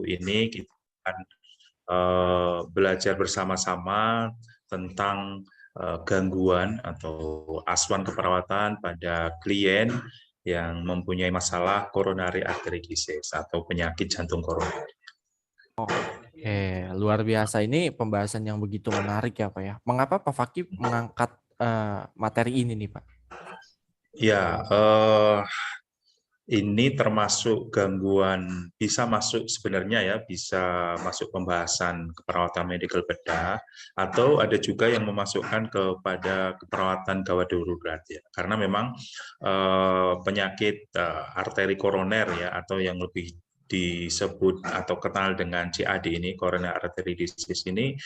ini kita akan belajar bersama-sama tentang gangguan atau asuhan keperawatan pada klien yang mempunyai masalah coronary artery disease atau penyakit jantung koroner. Luar biasa, ini pembahasan yang begitu menarik ya Pak ya. Mengapa Pak Fakih mengangkat materi ini nih Pak? Ya, ini termasuk gangguan, bisa masuk sebenarnya ya, bisa masuk pembahasan keperawatan medical bedah, atau ada juga yang memasukkan kepada keperawatan gawat darurat ya, karena memang penyakit arteri koroner ya, atau yang lebih disebut atau kenal dengan CAD ini, coronary artery disease ini,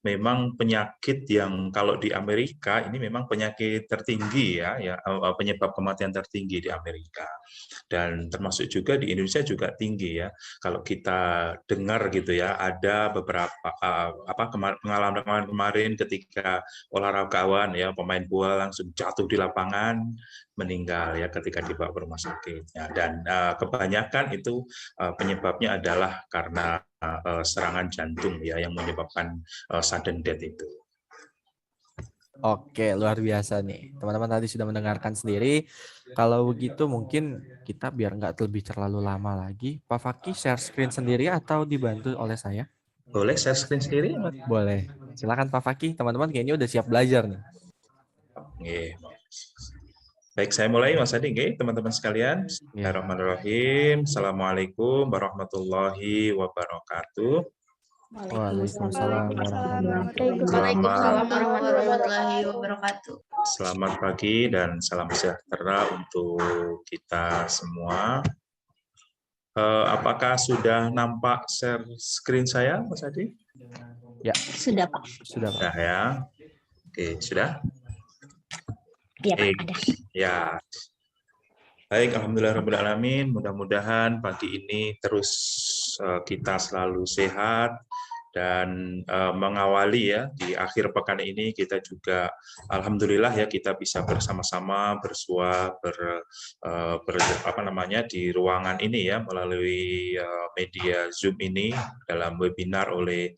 memang penyakit yang kalau di Amerika ini memang penyakit tertinggi ya, penyebab kematian tertinggi di Amerika, dan termasuk juga di Indonesia juga tinggi ya. Kalau kita dengar gitu ya, ada beberapa pengalaman kemarin ketika olahragawan ya, pemain bola langsung jatuh di lapangan, meninggal ya ketika dibawa ke rumah sakit ya. Dan kebanyakan itu penyebabnya adalah karena serangan jantung ya, yang menyebabkan sudden death itu. Oke, luar biasa nih. Teman-teman tadi sudah mendengarkan sendiri. Kalau begitu mungkin kita biar nggak lebih terlalu lama lagi, Pak Fakih share screen sendiri atau dibantu oleh saya? Boleh share screen sendiri? Boleh. Silakan Pak Fakih. Teman-teman kayaknya udah siap belajar nih. Oke. Baik, saya mulai Mas Adi, teman-teman sekalian. Bismillahirrahmanirrahim. Assalamualaikum warahmatullahi wabarakatuh. Waalaikumsalam warahmatullahi wabarakatuh. Selamat pagi dan salam sejahtera untuk kita semua. Apakah sudah nampak share screen saya, Mas Adi? Ya, sudah Pak. Sudah Pak. Sudah ya. Oke, sudah? Iya Pak, ada. Ya. Baik, alhamdulillahirrahmanirrahim. Mudah-mudahan pagi ini terus kita selalu sehat dan mengawali ya di akhir pekan ini kita juga alhamdulillah ya kita bisa bersama-sama bersua di ruangan ini ya melalui media Zoom ini dalam webinar oleh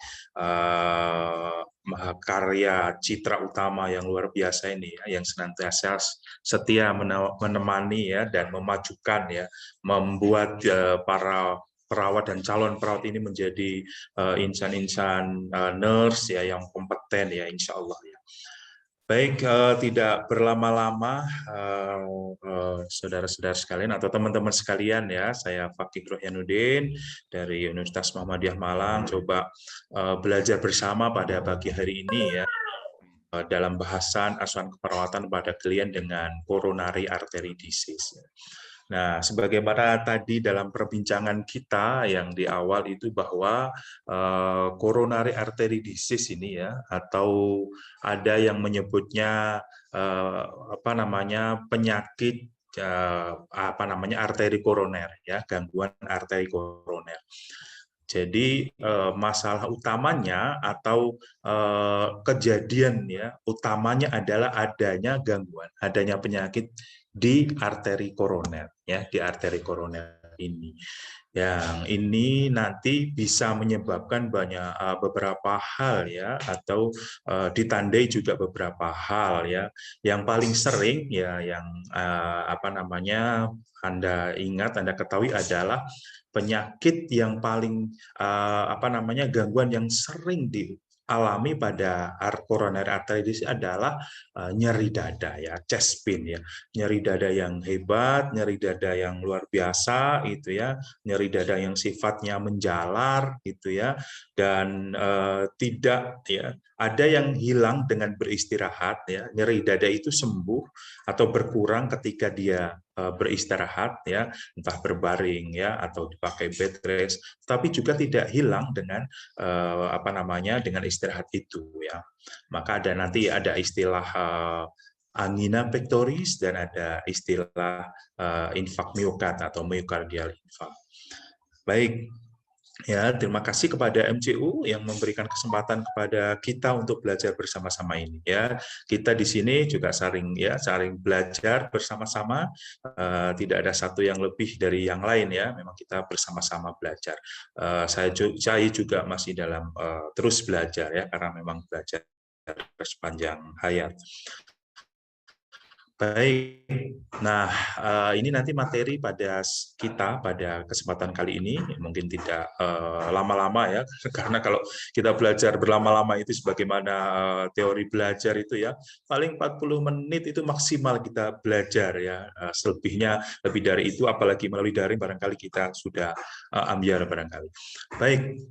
Mahakarya Citra Utama yang luar biasa ini ya, yang senantiasa setia menemani ya dan memajukan ya, membuat para perawat dan calon perawat ini menjadi insan-insan nurse ya yang kompeten ya, insya Allah ya. Baik, tidak berlama-lama saudara-saudara sekalian atau teman-teman sekalian ya, saya Fakih Rohyanuddin dari Universitas Muhammadiyah Malang coba belajar bersama pada pagi hari ini ya dalam bahasan asuhan keperawatan pada klien dengan coronary artery disease. Nah, sebagaimana tadi dalam perbincangan kita yang di awal itu bahwa coronary artery disease ini ya, atau ada yang menyebutnya penyakit arteri koroner ya, gangguan arteri koroner. Jadi masalah utamanya atau kejadian ya utamanya adalah adanya gangguan, adanya penyakit di arteri koroner ya, di arteri koroner ini. Yang ini nanti bisa menyebabkan beberapa hal ya, atau ditandai juga beberapa hal ya. Yang paling sering ya yang Anda ingat, Anda ketahui adalah penyakit yang paling gangguan yang sering dialami pada coronary artery disease adalah nyeri dada ya, chest pain ya, nyeri dada yang hebat, nyeri dada yang luar biasa itu ya, nyeri dada yang sifatnya menjalar gitu ya, dan tidak ya ada yang hilang dengan beristirahat ya, nyeri dada itu sembuh atau berkurang ketika dia beristirahat ya, entah berbaring ya atau dipakai bed rest, tapi juga tidak hilang dengan dengan istirahat itu ya. Maka nanti ada istilah angina pectoris dan ada istilah infark miokard atau myocardial infarct. Baik. Ya, terima kasih kepada MCU yang memberikan kesempatan kepada kita untuk belajar bersama-sama ini. Ya, kita di sini juga saling belajar bersama-sama. Tidak ada satu yang lebih dari yang lain ya. Memang kita bersama-sama belajar. Saya juga masih dalam terus belajar ya, karena memang belajar sepanjang hayat. Baik, nah ini nanti materi kita pada kesempatan kali ini mungkin tidak lama-lama ya, karena kalau kita belajar berlama-lama itu sebagaimana teori belajar itu ya, paling 40 menit itu maksimal kita belajar ya, selebihnya lebih dari itu, apalagi melalui daring barangkali kita sudah ambiar barangkali. Baik.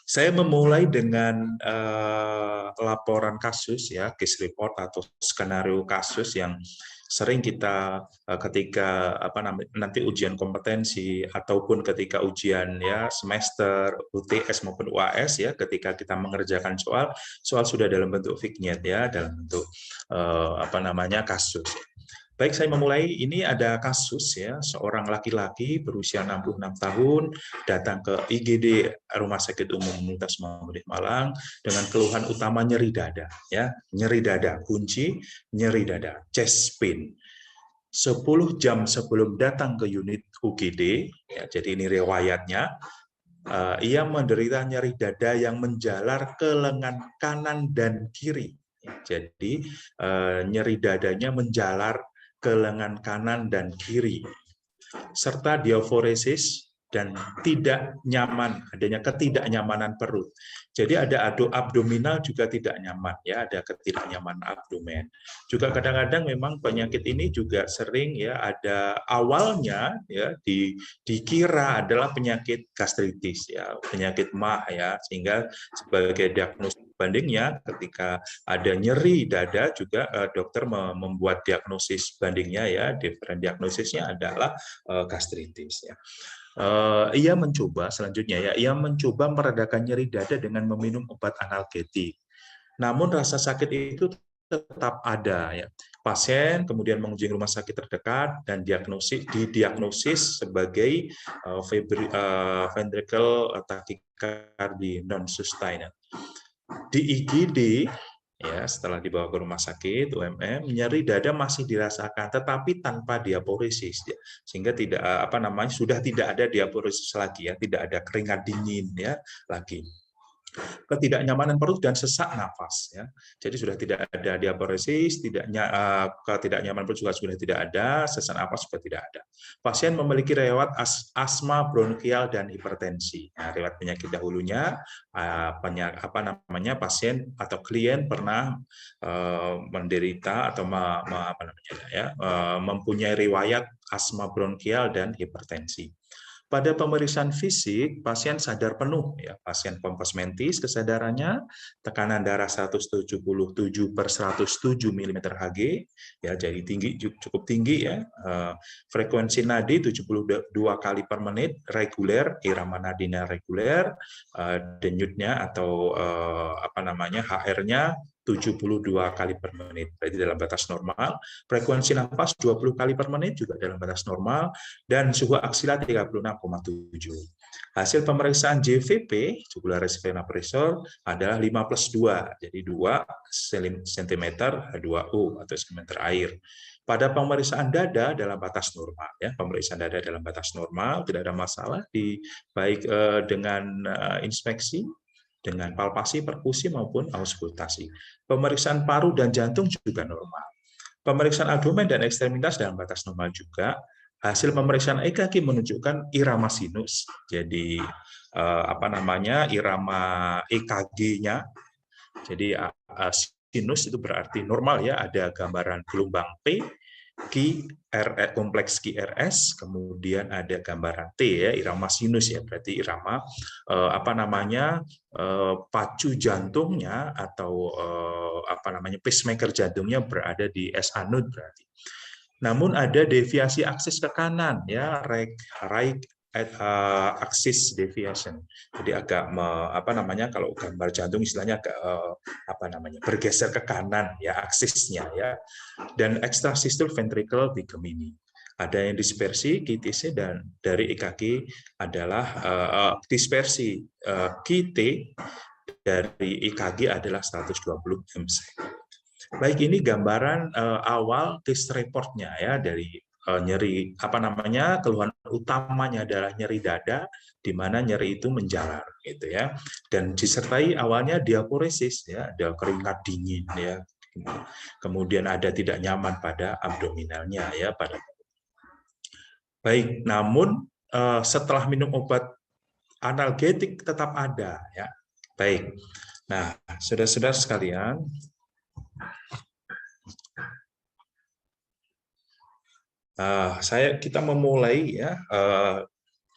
Saya memulai dengan laporan kasus ya, case report atau skenario kasus yang sering kita ketika nanti ujian kompetensi ataupun ketika ujian ya semester UTS maupun UAS ya, ketika kita mengerjakan soal sudah dalam bentuk vignette ya, dalam bentuk kasus. Baik, saya memulai. Ini ada kasus ya, seorang laki-laki berusia 66 tahun datang ke IGD Rumah Sakit Umum Mumtaz Mahmudiyah Malang dengan keluhan utama nyeri dada ya, nyeri dada, kunci nyeri dada, chest pain. 10 jam sebelum datang ke unit UGD, ya, jadi ini riwayatnya, ia menderita nyeri dada yang menjalar ke lengan kanan dan kiri. Jadi nyeri dadanya menjalar ke lengan kanan dan kiri, serta diaforesis dan tidak nyaman, adanya ketidaknyamanan perut. Jadi ada abdominal juga tidak nyaman, ya, ada ketidaknyamanan abdomen. Juga kadang-kadang memang penyakit ini juga sering ya ada awalnya ya dikira adalah penyakit gastritis ya, penyakit MAH ya, sehingga sebagai diagnosis bandingnya ketika ada nyeri dada juga dokter membuat diagnosis bandingnya ya, different diagnosisnya adalah gastritis ya. Ia mencoba meredakan nyeri dada dengan meminum obat analgetik. Namun rasa sakit itu tetap ada ya. Pasien kemudian mengunjungi rumah sakit terdekat dan didiagnosis sebagai ventricular tachycardia non-sustained. Di IGD ya, setelah dibawa ke rumah sakit UMM, nyeri dada masih dirasakan tetapi tanpa diaporesis ya. Sehingga sudah tidak ada diaporesis lagi ya, tidak ada keringat dingin ya lagi. Ketidaknyamanan perut dan sesak nafas ya. Jadi sudah tidak ada diaporesis, ketidaknyamanan perut juga sudah tidak ada, sesak nafas juga tidak ada. Pasien memiliki riwayat asma bronkial dan hipertensi. Nah, riwayat penyakit dahulunya pasien atau klien pernah menderita atau mempunyai riwayat asma bronkial dan hipertensi. Pada pemeriksaan fisik, pasien sadar penuh, ya, pasien kompos mentis kesadarannya, tekanan darah 177/107 mm Hg, ya, jadi cukup tinggi ya, frekuensi nadi 72 kali per menit, reguler, irama nadinya reguler, denyutnya atau HR-nya 72 kali per menit, berarti dalam batas normal. Frekuensi nafas 20 kali per menit juga dalam batas normal, dan suhu aksila 36,7. Hasil pemeriksaan JVP, jugular vena pressure, adalah 5+2, jadi 2 cm 2U atau cm air. Pada pemeriksaan dada dalam batas normal, ya, pemeriksaan dada dalam batas normal, tidak ada masalah baik dengan inspeksi, dengan palpasi, perkusi maupun auskultasi. Pemeriksaan paru dan jantung juga normal. Pemeriksaan abdomen dan ekstremitas dalam batas normal juga. Hasil pemeriksaan EKG menunjukkan irama sinus. Jadi irama EKG-nya. Jadi sinus itu berarti normal ya, ada gambaran gelombang P, kompleks QRS, kemudian ada gambaran T ya, irama sinus ya, berarti irama pacu jantungnya atau pacemaker jantungnya berada di S-anode berarti. Namun ada deviasi aksis ke kanan ya, right axis deviation. Jadi agak kalau gambar jantung istilahnya agak bergeser ke kanan ya aksisnya ya. Dan extrasystole ventricle bigamy. Ada yang dispersi QTC dan dari EKG adalah dispersi QT dari EKG adalah 120 mSec. Baik, ini gambaran awal case reportnya ya dari nyeri keluhan utamanya adalah nyeri dada di mana nyeri itu menjalar gitu ya, dan disertai awalnya diaporesis ya, ada keringat dingin ya, kemudian ada tidak nyaman pada abdominalnya ya pada. Baik, namun setelah minum obat analgetik tetap ada ya. Baik. Nah, saudara-saudara sekalian, kita memulai ya,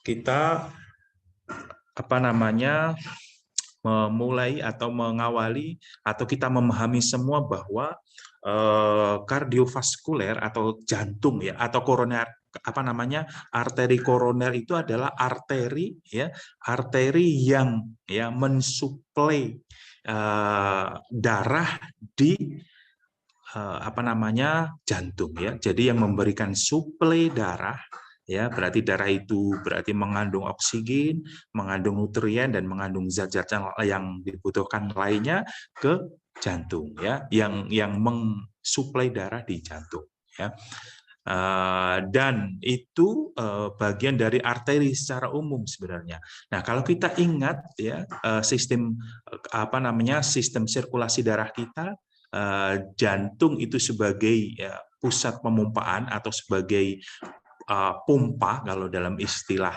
kita memulai atau mengawali atau kita memahami semua bahwa kardiovaskuler atau jantung ya atau koroner arteri koroner itu adalah arteri yang mensuplai darah di jantung ya. Jadi yang memberikan suplai darah ya, berarti darah itu berarti mengandung oksigen, mengandung nutrien dan mengandung zat-zat yang dibutuhkan lainnya ke jantung ya, yang mensuplai darah di jantung ya. Dan itu bagian dari arteri secara umum sebenarnya. Nah, kalau kita ingat ya, sistem sirkulasi darah kita, jantung itu sebagai pusat pemumpaan atau sebagai pompa kalau dalam istilah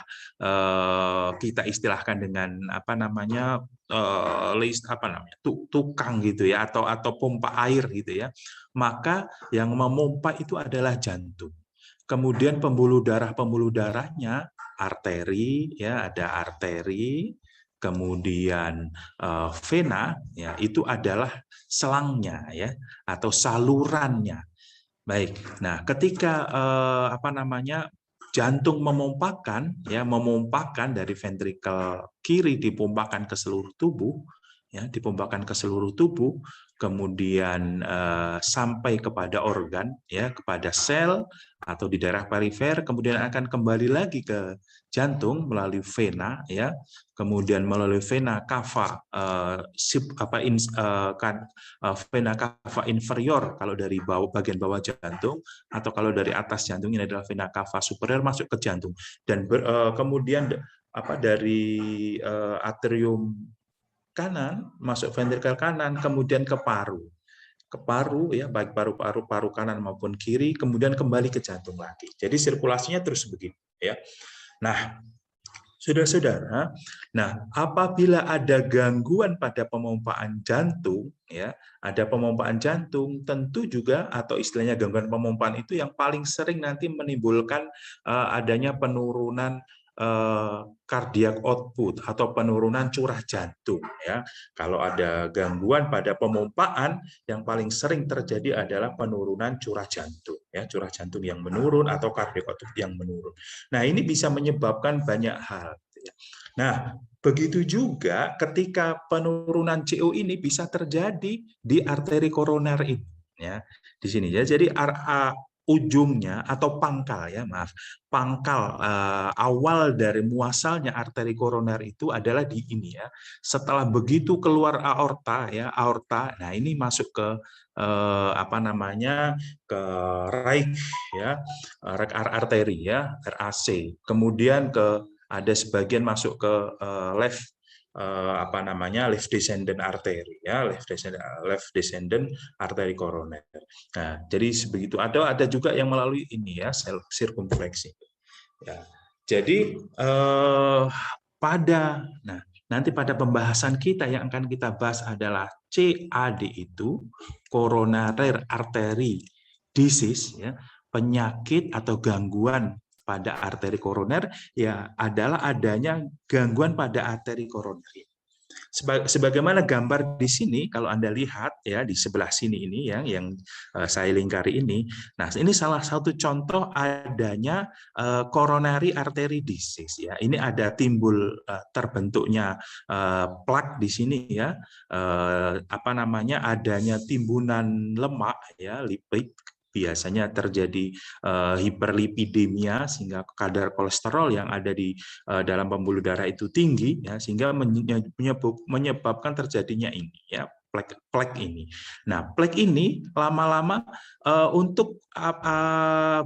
kita istilahkan dengan tukang gitu ya, atau pompa air gitu ya, maka yang memompa itu adalah jantung. Kemudian pembuluh darahnya arteri ya, ada arteri, kemudian vena ya, itu adalah selangnya ya atau salurannya. Baik. Nah, ketika jantung memompakan dari ventrikel kiri dipompakan ke seluruh tubuh ya, kemudian sampai kepada organ ya, kepada sel atau di daerah perifer, kemudian akan kembali lagi ke jantung melalui vena ya, kemudian melalui vena cava vena cava inferior kalau dari bagian bawah jantung, atau kalau dari atas jantung ini adalah vena cava superior masuk ke jantung, dan kemudian dari atrium kanan masuk ventrikel kanan, kemudian ke paru ya, baik paru kanan maupun kiri, kemudian kembali ke jantung lagi. Jadi sirkulasinya terus begitu ya. Nah, saudara-saudara, apabila ada gangguan pada pemompaan jantung ya, tentu juga, atau istilahnya gangguan pemompaan itu yang paling sering nanti menimbulkan adanya penurunan cardiac output atau penurunan curah jantung ya. Kalau ada gangguan pada pemompaan, yang paling sering terjadi adalah penurunan curah jantung ya, curah jantung yang menurun atau cardiac output yang menurun. Nah, ini bisa menyebabkan banyak hal. Nah, begitu juga ketika penurunan CO ini bisa terjadi di arteri koroner ini ya, di sini ya. Jadi ujungnya atau pangkal awal dari muasalnya arteri koroner itu adalah di ini ya. Setelah begitu keluar aorta, nah ini masuk ke ke right ya, right arteri ya, RAC. Kemudian ada sebagian masuk ke left left descendant artery ya, left descendant arteri koroner. Nah, jadi begitu. Ada juga yang melalui ini ya, sel sirkumfleksi. Ya. Jadi nanti pada pembahasan kita yang akan kita bahas adalah CAD itu coronary artery disease ya, penyakit atau gangguan pada arteri koroner ya, adalah adanya gangguan pada arteri koroner. Sebagaimana gambar di sini, kalau Anda lihat ya di sebelah sini ini yang saya lingkari ini. Nah, ini salah satu contoh adanya coronary artery disease ya. Ini ada timbul terbentuknya plak di sini ya. Adanya timbunan lemak ya, lipid biasanya terjadi hiperlipidemia sehingga kadar kolesterol yang ada di dalam pembuluh darah itu tinggi, ya, sehingga menyebabkan terjadinya ini, ya, plek ini. Nah, plek ini lama-lama untuk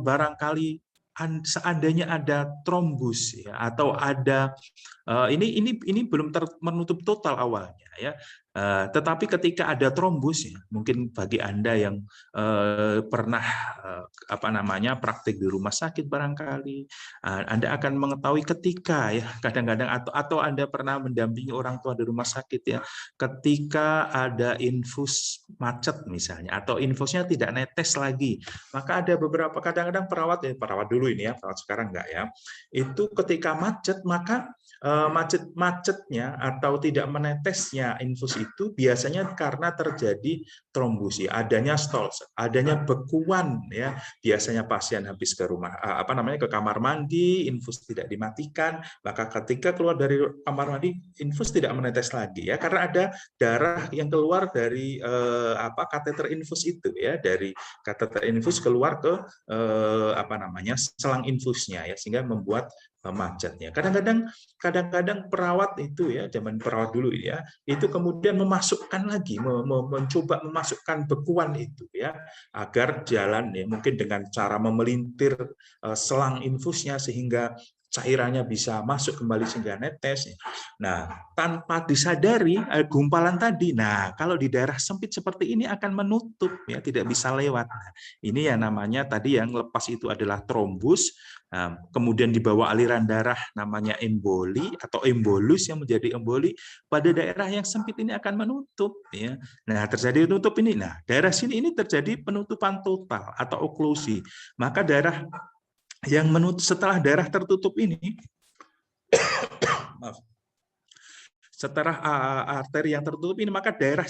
barangkali seandainya ada trombus, ya, atau ada ini belum menutup total awalnya, ya. Tetapi ketika ada trombus, ya, mungkin bagi Anda yang pernah praktik di rumah sakit barangkali, Anda akan mengetahui ketika, ya, kadang-kadang atau Anda pernah mendampingi orang tua di rumah sakit, ya, ketika ada infus macet misalnya, atau infusnya tidak netes lagi, maka ada beberapa kadang-kadang perawat dulu ini, ya, perawat sekarang enggak, ya, itu ketika macet, maka macetnya atau tidak menetesnya infus itu biasanya karena terjadi trombus, ya, adanya stalls, adanya bekuan, ya, biasanya pasien habis ke ke kamar mandi, infus tidak dimatikan, maka ketika keluar dari kamar mandi infus tidak menetes lagi, ya, karena ada darah yang keluar dari kateter infus itu, ya, dari kateter infus keluar ke selang infusnya, ya, sehingga membuat macetnya. Kadang-kadang perawat itu, ya, zaman perawat dulu, ya, itu kemudian memasukkan lagi, mencoba memasukkan bekuan itu, ya, agar jalan, ya, mungkin dengan cara memelintir selang infusnya sehingga cairannya bisa masuk kembali sehingga netes. Nah, tanpa disadari gumpalan tadi. Nah, kalau di daerah sempit seperti ini akan menutup, ya, tidak bisa lewat. Nah, ini yang namanya tadi yang lepas itu adalah trombus. Nah, kemudian dibawa aliran darah namanya emboli atau embolus yang menjadi emboli pada daerah yang sempit ini akan menutup, ya. Nah, terjadi tutup ini. Nah, daerah sini ini terjadi penutupan total atau oklusi. Maka daerah yang setelah daerah tertutup ini, setelah arteri yang tertutup ini, maka daerah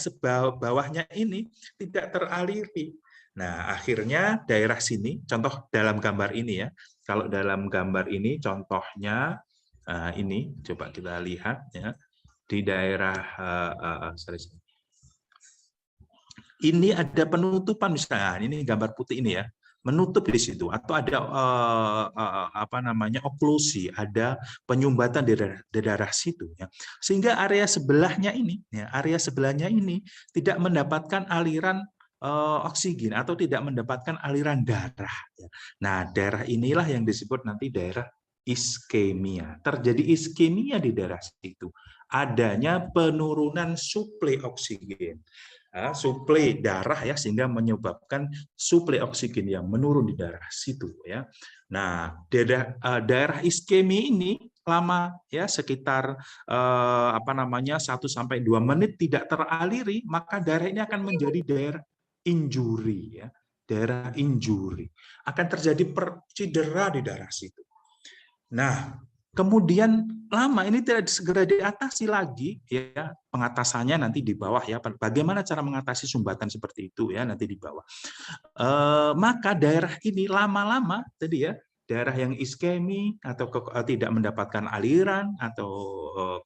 bawahnya ini tidak teraliri. Nah, akhirnya daerah sini, contoh dalam gambar ini, ya. Kalau dalam gambar ini, contohnya ini, coba kita lihat, ya, di daerah ini ada penutupan, misalnya ini gambar putih ini, ya, menutup di situ, atau ada oklusi, ada penyumbatan di daerah situ, ya, sehingga area sebelahnya ini, ya, tidak mendapatkan aliran oksigen atau tidak mendapatkan aliran darah, ya. Nah, daerah inilah yang disebut nanti daerah iskemia. Terjadi iskemia di daerah situ, adanya penurunan suplai oksigen, suplai darah, ya, sehingga menyebabkan suplai oksigen yang menurun di daerah situ, ya. Nah, daerah iskemi ini lama, ya, sekitar 1-2 menit tidak teraliri, maka daerah ini akan menjadi daerah injury, ya. Daerah injury akan terjadi cedera di daerah situ. Nah, kemudian lama ini tidak segera diatasi lagi, ya, pengatasannya nanti di bawah, ya, bagaimana cara mengatasi sumbatan seperti itu, ya, nanti di bawah. Maka daerah ini lama-lama tadi, ya, daerah yang iskemi atau tidak mendapatkan aliran atau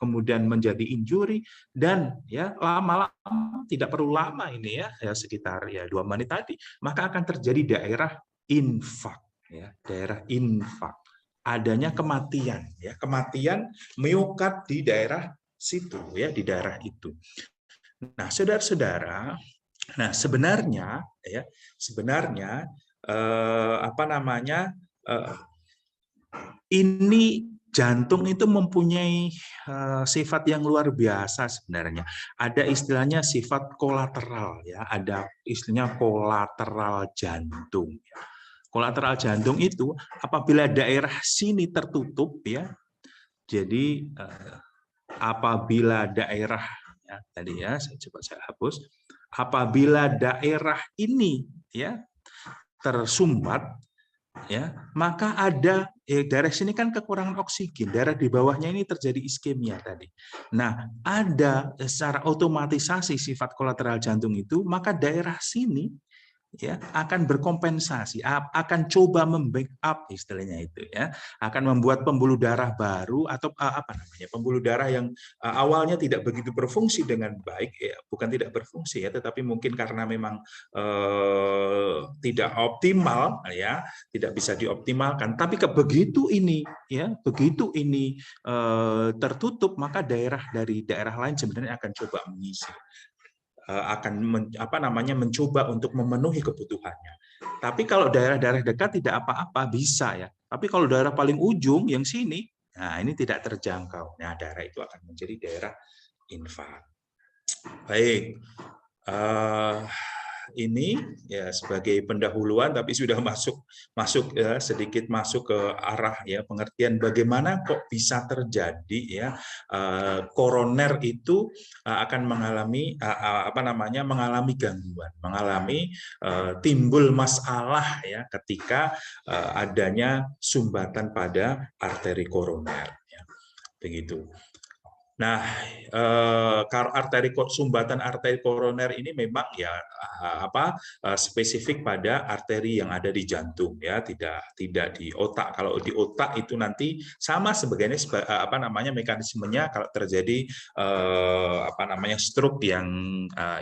kemudian menjadi injury, dan, ya, lama-lama tidak perlu lama ini, ya, sekitar 2 menit tadi, maka akan terjadi daerah infak, ya, daerah infak. Adanya kematian, ya, kematian miokard di daerah situ, ya, di daerah itu. Nah, saudara-saudara, nah sebenarnya ini jantung itu mempunyai sifat yang luar biasa sebenarnya. Ada istilahnya sifat kolateral, ya, ada istilahnya kolateral jantung, ya. Kolateral jantung itu apabila daerah sini tertutup, ya. Jadi apabila daerah, ya, tadi, ya, saya hapus. Apabila daerah ini, ya, tersumbat, ya, maka ada daerah sini kan kekurangan oksigen, daerah di bawahnya ini terjadi iskemia tadi. Nah, ada secara otomatisasi sifat kolateral jantung itu, maka daerah sini ya akan berkompensasi, akan coba membackup istilahnya itu ya, akan membuat pembuluh darah baru atau pembuluh darah yang awalnya tidak begitu berfungsi dengan baik, ya bukan tidak berfungsi ya, tetapi mungkin karena memang tidak optimal ya, tidak bisa dioptimalkan. Tapi begitu ini tertutup, maka dari daerah lain sebenarnya akan coba mengisi, akan mencoba untuk memenuhi kebutuhannya. Tapi kalau daerah-daerah dekat tidak apa-apa, bisa ya. Tapi kalau daerah paling ujung yang sini, nah ini tidak terjangkau. Nah, daerah itu akan menjadi daerah infak. Baik. Ini ya sebagai pendahuluan, tapi sudah masuk ya, sedikit masuk ke arah ya pengertian bagaimana kok bisa terjadi ya koroner itu akan mengalami mengalami gangguan, mengalami timbul masalah ya ketika adanya sumbatan pada arteri koroner ya. Begitu. Nah, sumbatan arteri koroner ini memang ya spesifik pada arteri yang ada di jantung ya, tidak di otak. Kalau di otak itu nanti sama sebagainya mekanismenya kalau terjadi stroke yang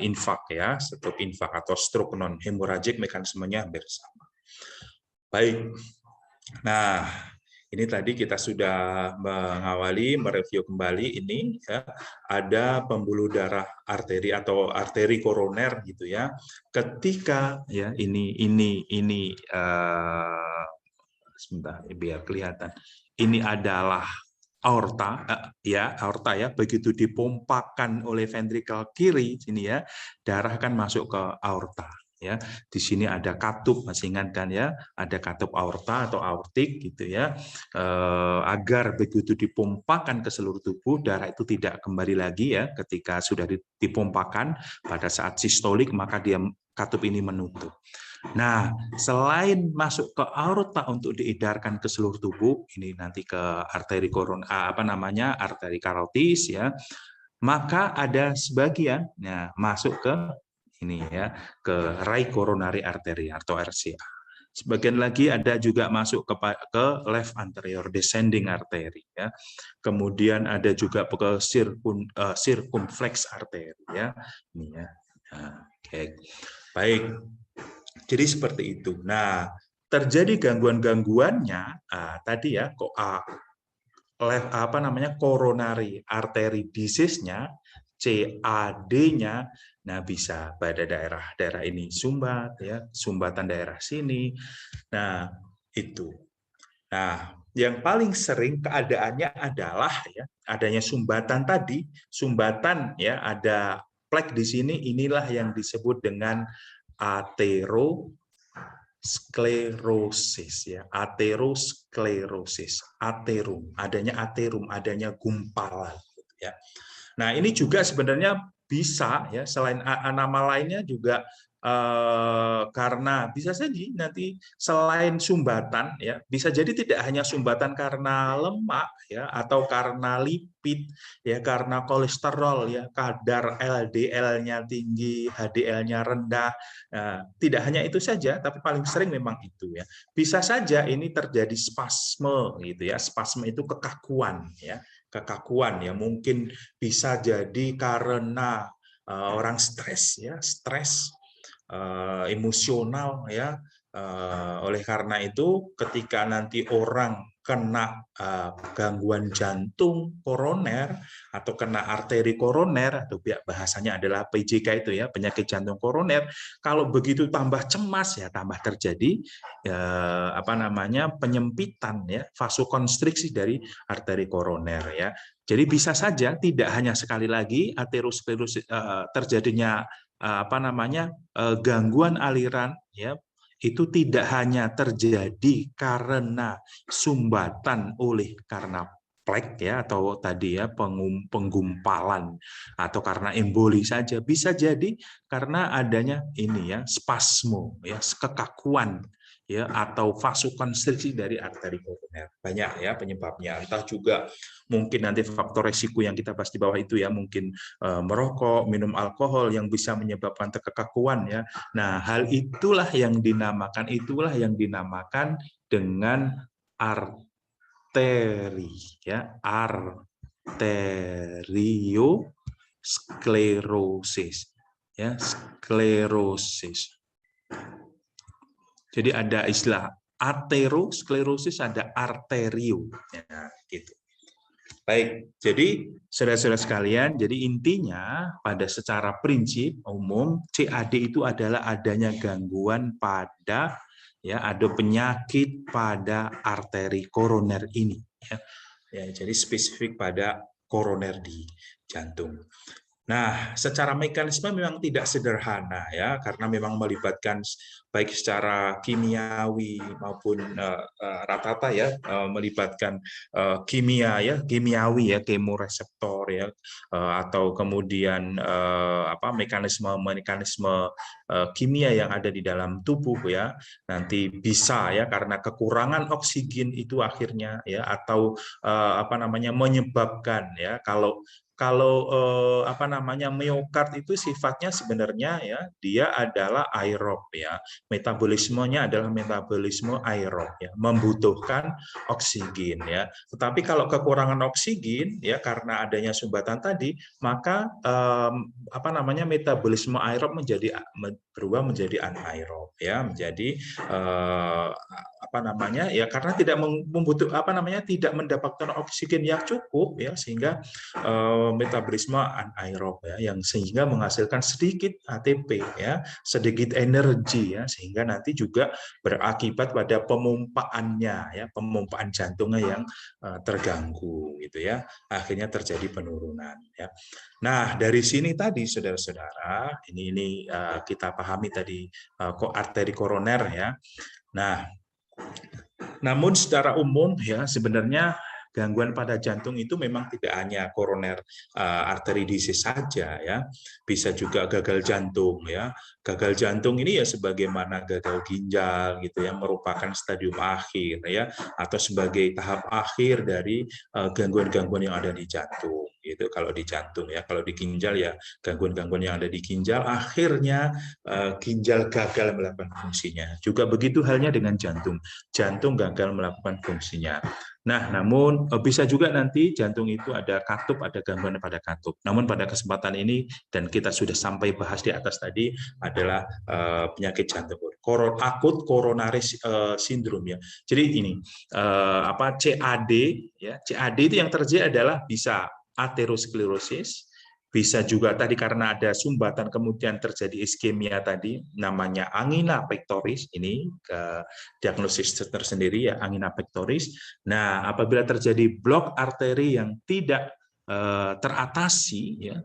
infak ya, stroke infak atau stroke non hemoragik, mekanismenya hampir sama. Baik. Nah, ini tadi kita sudah mereview kembali ini ya, ada pembuluh darah arteri atau arteri koroner gitu ya. Ketika ya ini sebentar biar kelihatan. Ini adalah aorta ya, begitu dipompakan oleh ventrikel kiri sini ya, darah akan masuk ke aorta. Ya, di sini ada katup, masih ingat kan ya, ada katup aorta atau aortik gitu ya, agar begitu dipompakan ke seluruh tubuh, darah itu tidak kembali lagi ya, ketika sudah dipompakan pada saat sistolik maka katup ini menutup. Nah, selain masuk ke aorta untuk diedarkan ke seluruh tubuh, ini nanti ke arteri arteri karotis ya, maka ada sebagian masuk ke ini ya, ke rai coronary artery atau RCA. Sebagian lagi ada juga masuk ke left anterior descending artery ya. Kemudian ada juga ke circumflex artery ya. Ini ya. Nah, oke. Baik. Jadi seperti itu. Nah, terjadi gangguan-gangguannya tadi ya, coronary artery disease-nya, CAD-nya, nah bisa pada daerah ini sumbat ya, sumbatan daerah sini. Nah, itu. Nah, yang paling sering keadaannya adalah ya adanya sumbatan tadi, sumbatan ya, ada plek di sini, inilah yang disebut dengan aterosklerosis ya, aterosklerosis, adanya gumpalan ya. Nah, ini juga sebenarnya bisa ya, selain nama lainnya juga karena bisa saja nanti selain sumbatan ya, bisa jadi tidak hanya sumbatan karena lemak ya, atau karena lipid ya, karena kolesterol ya, kadar LDL-nya tinggi, HDL-nya rendah. Nah, tidak hanya itu saja, tapi paling sering memang itu ya. Bisa saja ini terjadi spasme gitu ya. Spasme itu kekakuan ya. Kekakuan ya, mungkin bisa jadi karena orang stres ya, emosional ya. Oleh karena itu ketika nanti orang kena gangguan jantung koroner atau kena arteri koroner, atau bahasanya adalah PJK itu ya, penyakit jantung koroner, kalau begitu tambah cemas ya, tambah terjadi penyempitan ya, vasokonstriksi dari arteri koroner ya. Jadi bisa saja tidak hanya sekali lagi aterosklerosis terjadinya gangguan aliran ya, itu tidak hanya terjadi karena sumbatan karena plek ya, atau tadi ya penggumpalan, atau karena emboli saja, bisa jadi karena adanya ini ya spasmo ya, kekakuan ya, atau vasokonstriksi dari arteri koroner. Banyak ya penyebabnya. Entah juga mungkin nanti faktor resiko yang kita bahas di bawah itu ya, mungkin merokok, minum alkohol yang bisa menyebabkan kekakuan ya. Nah, hal itulah yang dinamakan dengan arteri ya, arteriosklerosis ya, sklerosis. Jadi ada istilah aterosklerosis, ada arterio. Ya, gitu. Baik, jadi saudara-saudara sekalian, jadi intinya pada secara prinsip umum CAD itu adalah adanya gangguan pada ada penyakit pada arteri koroner ini. Ya, jadi spesifik pada koroner di jantung. Nah, secara mekanisme memang tidak sederhana ya, karena memang melibatkan baik secara kimiawi maupun rata-rata ya, melibatkan kimiawi ya, kemoreseptor ya, atau kemudian mekanisme kimia yang ada di dalam tubuh ya. Nanti bisa ya karena kekurangan oksigen itu akhirnya ya, atau menyebabkan ya, kalau miokard itu sifatnya sebenarnya ya, dia adalah aerob ya. Metabolismenya adalah metabolisme aerob ya, membutuhkan oksigen ya. Tetapi kalau kekurangan oksigen ya karena adanya sumbatan tadi, maka metabolisme aerob berubah menjadi anaerob ya, menjadi karena tidak tidak mendapatkan oksigen yang cukup ya, sehingga metabolisme anaerob ya, yang sehingga menghasilkan sedikit ATP ya, sedikit energi ya, sehingga nanti juga berakibat pada pemompaannya ya, pemompaan jantungnya yang terganggu gitu ya, akhirnya terjadi penurunan ya. Nah, dari sini tadi saudara-saudara, ini kita pahami tadi arteri koroner ya. Nah, namun secara umum ya sebenarnya gangguan pada jantung itu memang tidak hanya koroner arteri disease saja ya, bisa juga gagal jantung ya. Gagal jantung ini ya sebagaimana gagal ginjal gitu ya, merupakan stadium akhir ya, atau sebagai tahap akhir dari gangguan-gangguan yang ada di jantung gitu. Kalau di jantung ya, kalau di ginjal ya gangguan-gangguan yang ada di ginjal akhirnya ginjal gagal melakukan fungsinya. Juga begitu halnya dengan jantung. Jantung gagal melakukan fungsinya. Nah, namun bisa juga nanti jantung itu ada katup, ada gangguan pada katup. Namun pada kesempatan ini, dan kita sudah sampai bahas di atas tadi, adalah penyakit jantung akut koronaris sindrom ya. Jadi ini CAD ya. CAD itu yang terjadi adalah bisa aterosklerosis, bisa juga tadi karena ada sumbatan kemudian terjadi iskemia tadi, namanya angina pectoris, ini diagnosis tersendiri ya, angina pectoris. Nah, apabila terjadi blok arteri yang tidak teratasi ya,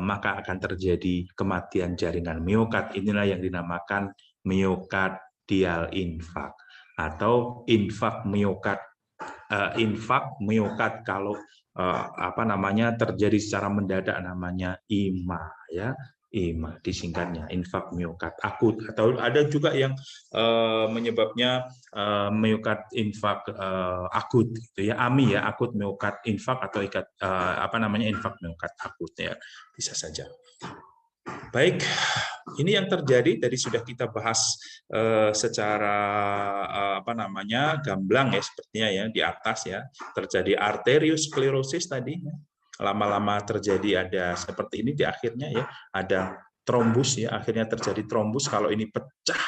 maka akan terjadi kematian jaringan miokard. Inilah yang dinamakan miokardial infark atau infak miokard. Infak miokard kalau terjadi secara mendadak namanya IMA ya, IMA disingkatnya, infak miokard akut, atau ada juga yang menyebabnya miokard infak akut gitu ya, AMI ya, akut miokard infak atau infak miokard akut ya, bisa saja. Baik, ini yang terjadi tadi sudah kita bahas secara gamblang ya, sepertinya ya di atas ya, terjadi arteriosklerosis tadi, lama-lama terjadi ada seperti ini di akhirnya ya, ada trombus ya, akhirnya terjadi trombus. Kalau ini pecah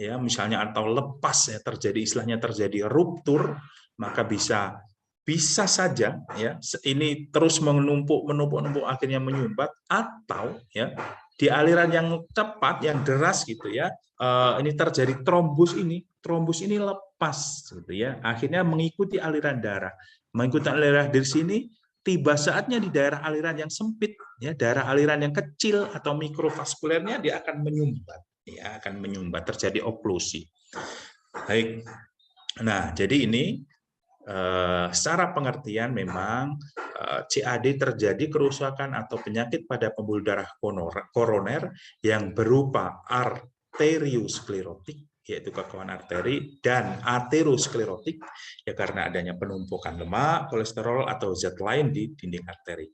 ya misalnya atau lepas ya, terjadi istilahnya terjadi ruptur, maka bisa saja ya ini terus menumpuk akhirnya menyumbat, atau ya di aliran yang cepat yang deras gitu ya, ini terjadi trombus ini lepas gitu ya, akhirnya mengikuti aliran darah dari sini, tiba saatnya di daerah aliran yang sempit ya, daerah aliran yang kecil atau mikrovaskulernya dia akan menyumbat terjadi oklusi. Baik. Nah, jadi ini secara pengertian memang CAD terjadi kerusakan atau penyakit pada pembuluh darah koroner yang berupa arteriosklerotik yaitu kekakuan arteri, dan aterosklerotik, ya karena adanya penumpukan lemak, kolesterol, atau zat lain di dinding arteri.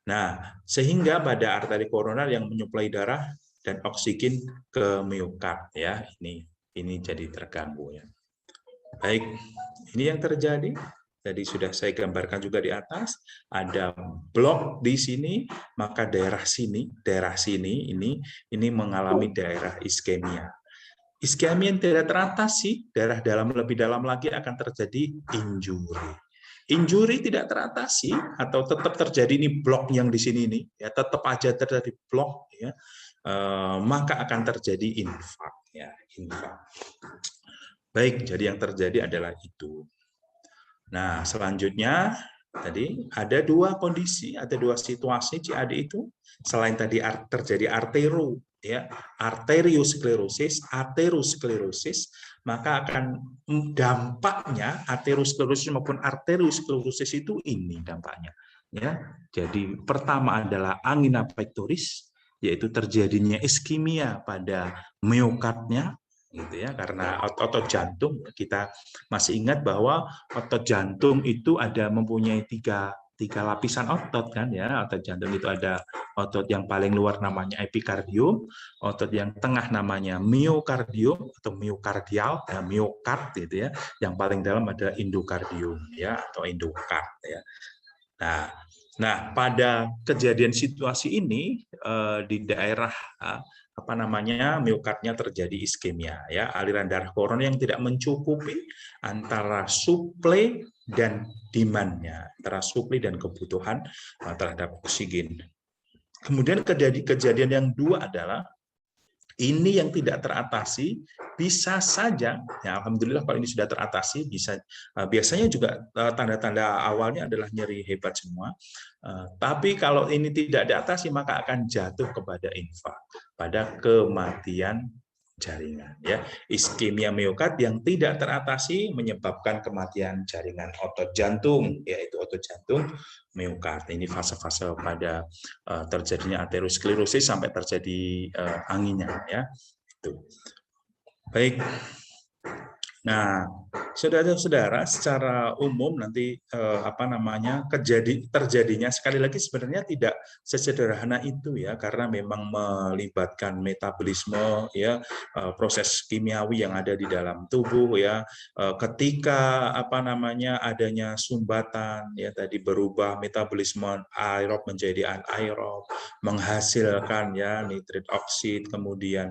Nah, sehingga pada arteri koroner yang menyuplai darah dan oksigen ke miokard, ya ini jadi terganggu, ya. Baik, ini yang terjadi. Tadi sudah saya gambarkan juga di atas, ada blok di sini, maka daerah sini ini mengalami daerah iskemia. Iskemia yang tidak teratasi, daerah dalam lebih dalam lagi akan terjadi injuri. Injuri tidak teratasi atau tetap terjadi ini blok yang di sini ini, ya tetap aja terjadi blok, ya, maka akan terjadi infak, ya infak. Baik, jadi yang terjadi adalah itu. Nah, selanjutnya tadi ada dua kondisi, ada dua situasi CAD itu. Selain tadi terjadi arteriosklerosis, maka akan dampaknya aterosklerosis maupun arteriosklerosis itu ini dampaknya. Ya, jadi pertama adalah angina pectoris, yaitu terjadinya iskemia pada miokardnya, gitu ya, karena otot jantung, kita masih ingat bahwa otot jantung itu mempunyai tiga lapisan otot kan ya. Otot jantung itu ada otot yang paling luar namanya epikardium, otot yang tengah namanya miokardium atau miokardial, ya, miokard gitu ya. Yang paling dalam adalah endokardium ya atau endokard ya. Nah, pada kejadian situasi ini di daerah miokardnya terjadi iskemia, ya, aliran darah koroner yang tidak mencukupi antara suplai dan demand-nya, antara suplai dan kebutuhan terhadap oksigen. Kemudian kejadian yang dua adalah ini yang tidak teratasi, bisa saja, ya alhamdulillah kalau ini sudah teratasi, biasanya juga tanda-tanda awalnya adalah nyeri hebat semua. Tapi kalau ini tidak diatasi maka akan jatuh kepada infak, pada kematian jaringan, ya. Iskemia miokard yang tidak teratasi menyebabkan kematian jaringan otot jantung, yaitu otot jantung miokard. Ini fase-fase pada terjadinya aterosklerosis sampai terjadi anginnya, ya. Itu. Baik. Nah, saudara-saudara, secara umum nanti terjadinya sekali lagi sebenarnya tidak sesederhana itu ya, karena memang melibatkan metabolisme ya, proses kimiawi yang ada di dalam tubuh ya. Ketika adanya sumbatan ya, tadi berubah metabolisme aerob menjadi anaerob, menghasilkan ya nitrit oksid, kemudian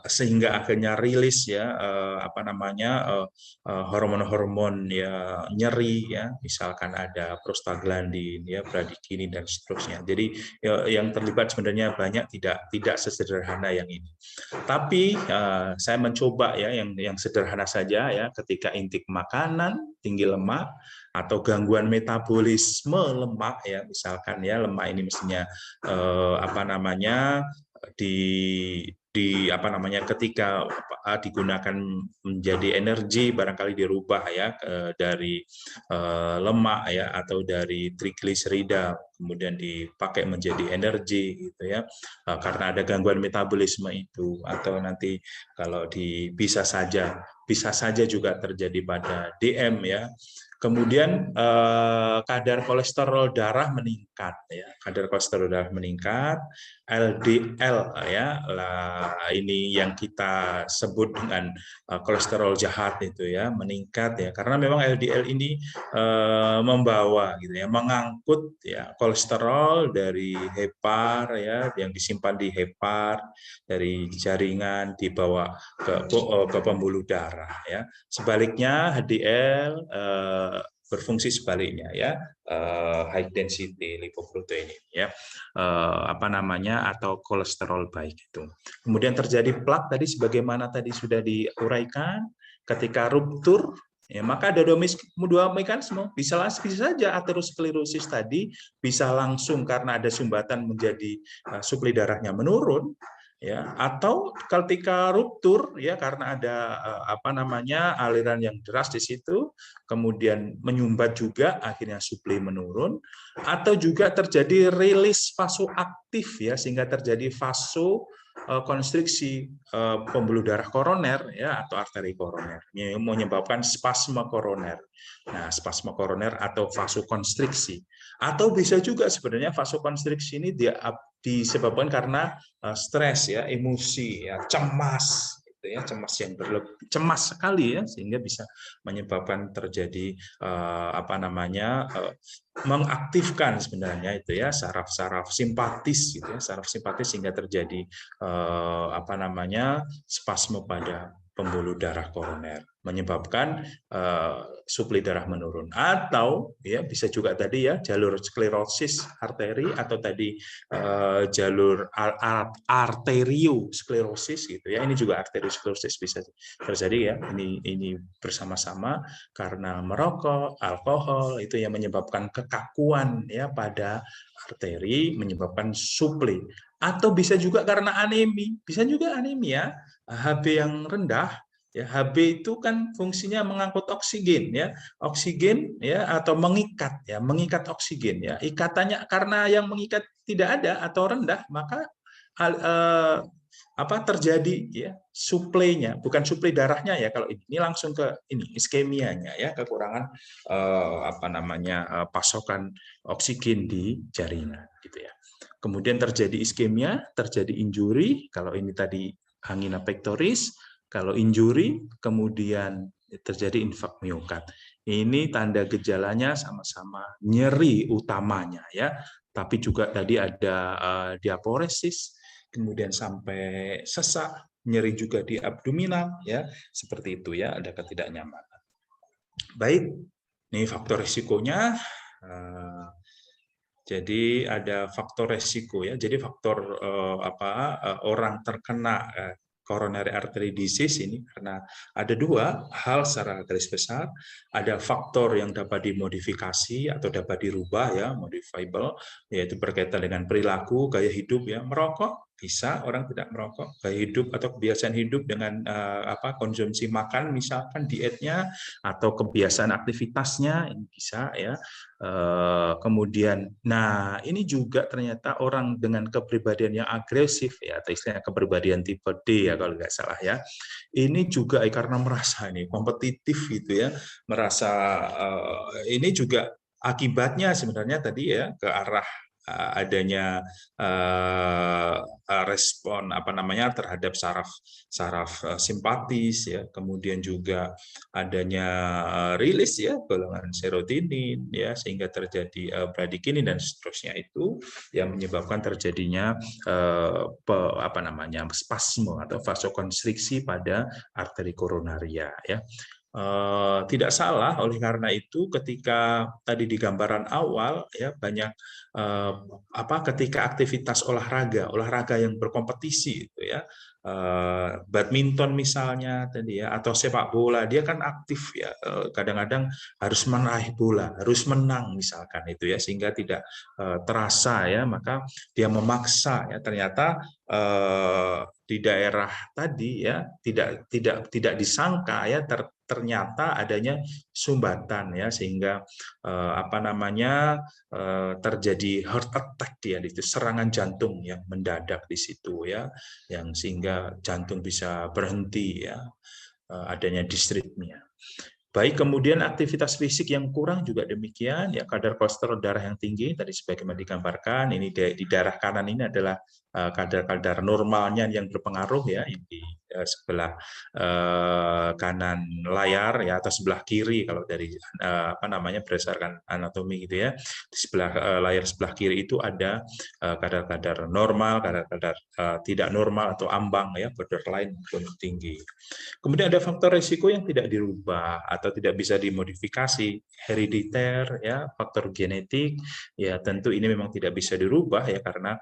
sehingga akhirnya rilis ya hormon-hormon ya nyeri ya, misalkan ada prostaglandin ya, bradikinin dan seterusnya. Jadi yang terlibat sebenarnya banyak, tidak sesederhana yang ini. Tapi saya mencoba ya yang sederhana saja ya, ketika intake makanan tinggi lemak atau gangguan metabolisme lemak ya, misalkan ya lemak ini mestinya ketika digunakan menjadi energi barangkali dirubah ya dari lemak ya atau dari trigliserida kemudian dipakai menjadi energi gitu ya, karena ada gangguan metabolisme itu. Atau nanti kalau bisa saja juga terjadi pada DM ya. Kemudian kadar kolesterol darah meningkat ya, LDL ya, ini yang kita sebut dengan kolesterol jahat itu ya, meningkat ya, karena memang LDL ini membawa gitu ya, mengangkut ya kolesterol dari hepar ya, yang disimpan di hepar dari jaringan dibawa ke pembuluh darah ya. Sebaliknya HDL berfungsi sebaliknya ya, high density lipoprotein ya, atau kolesterol baik itu. Kemudian terjadi plak tadi sebagaimana tadi sudah diuraikan, ketika ruptur ya, maka ada dua mekanisme, bisa saja aterosklerosis tadi bisa langsung karena ada sumbatan menjadi suplai darahnya menurun ya, atau ketika ruptur ya karena ada aliran yang deras di situ kemudian menyumbat juga akhirnya suplai menurun, atau juga terjadi rilis vasoaktif ya, sehingga terjadi konstriksi pembuluh darah koroner ya atau arteri koroner, menyebabkan spasme koroner. Nah, spasme koroner atau vasokonstriksi. Atau bisa juga sebenarnya vasokonstriksi ini disebabkan karena stres ya, emosi ya, cemas gitu ya, cemas yang berlebih, cemas sekali ya, sehingga bisa menyebabkan terjadi mengaktifkan sebenarnya itu ya saraf-saraf simpatis gitu ya, saraf simpatis sehingga terjadi spasme pada pembuluh darah koroner, menyebabkan suplai darah menurun. Atau ya bisa juga tadi ya jalur sklerosis arteri atau tadi jalur arteriosklerosis gitu ya. Ini juga arteriosklerosis bisa terjadi ya. Ini bersama-sama karena merokok, alkohol itu yang menyebabkan kekakuan ya pada arteri, menyebabkan suplai. Atau bisa juga karena anemi, bisa juga anemia, HB yang rendah. Ya, HB itu kan fungsinya mengangkut oksigen ya, oksigen ya atau mengikat oksigen ya. Ikatannya karena yang mengikat tidak ada atau rendah, maka terjadi ya suplainya, bukan suplai darahnya ya, kalau ini langsung ke ini iskemianya ya, kekurangan pasokan oksigen di jaringan gitu ya. Kemudian terjadi iskemia, terjadi injury, kalau ini tadi angina pectoris, kalau injury kemudian terjadi infak miokard. Ini tanda gejalanya sama-sama nyeri utamanya ya, tapi juga tadi ada diaporesis, kemudian sampai sesak, nyeri juga di abdominal ya, seperti itu ya, ada ketidaknyamanan. Baik, ini faktor risikonya. Jadi ada faktor resiko ya. Jadi faktor orang terkena coronary artery disease ini karena ada dua hal secara garis besar. Ada faktor yang dapat dimodifikasi atau dapat dirubah ya, modifiable, yaitu berkaitan dengan perilaku, gaya hidup ya, merokok bisa orang tidak merokok, gaya hidup atau kebiasaan hidup dengan konsumsi makan misalkan dietnya atau kebiasaan aktivitasnya ini bisa ya. Kemudian, nah ini juga ternyata orang dengan kepribadian yang agresif ya, atau istilahnya kepribadian tipe D ya kalau nggak salah ya, ini juga karena merasa ini kompetitif gitu ya, merasa ini juga akibatnya sebenarnya tadi ya ke arah adanya respon terhadap saraf simpatis ya, kemudian juga adanya rilis ya golongan serotonin ya, sehingga terjadi bradikinin dan seterusnya, itu yang menyebabkan terjadinya spasme atau vasokonstriksi pada arteri koronaria ya. Tidak salah oleh karena itu ketika tadi di gambaran awal ya banyak ketika aktivitas olahraga yang berkompetisi itu ya, badminton misalnya tadi ya, atau sepak bola, dia kan aktif ya, kadang-kadang harus meraih bola, harus menang misalkan itu ya, sehingga tidak terasa ya, maka dia memaksa ya, ternyata di daerah tadi ya tidak disangka ya, ternyata adanya sumbatan ya, sehingga terjadi heart attack dia itu, serangan jantung yang mendadak di situ ya, yang sehingga jantung bisa berhenti ya, adanya disritmia. Baik, kemudian aktivitas fisik yang kurang juga demikian ya, kadar kolesterol darah yang tinggi tadi sebagaimana digambarkan, ini di daerah kanan ini adalah kadar normalnya yang berpengaruh ya, ini di sebelah kanan layar ya, atau sebelah kiri kalau dari berdasarkan anatomi gitu ya, di sebelah layar sebelah kiri itu ada kadar-kadar normal, kadar-kadar tidak normal atau ambang ya, borderline maupun tinggi. Kemudian ada faktor risiko yang tidak dirubah atau tidak bisa dimodifikasi, herediter ya, faktor genetik ya, tentu ini memang tidak bisa dirubah ya, karena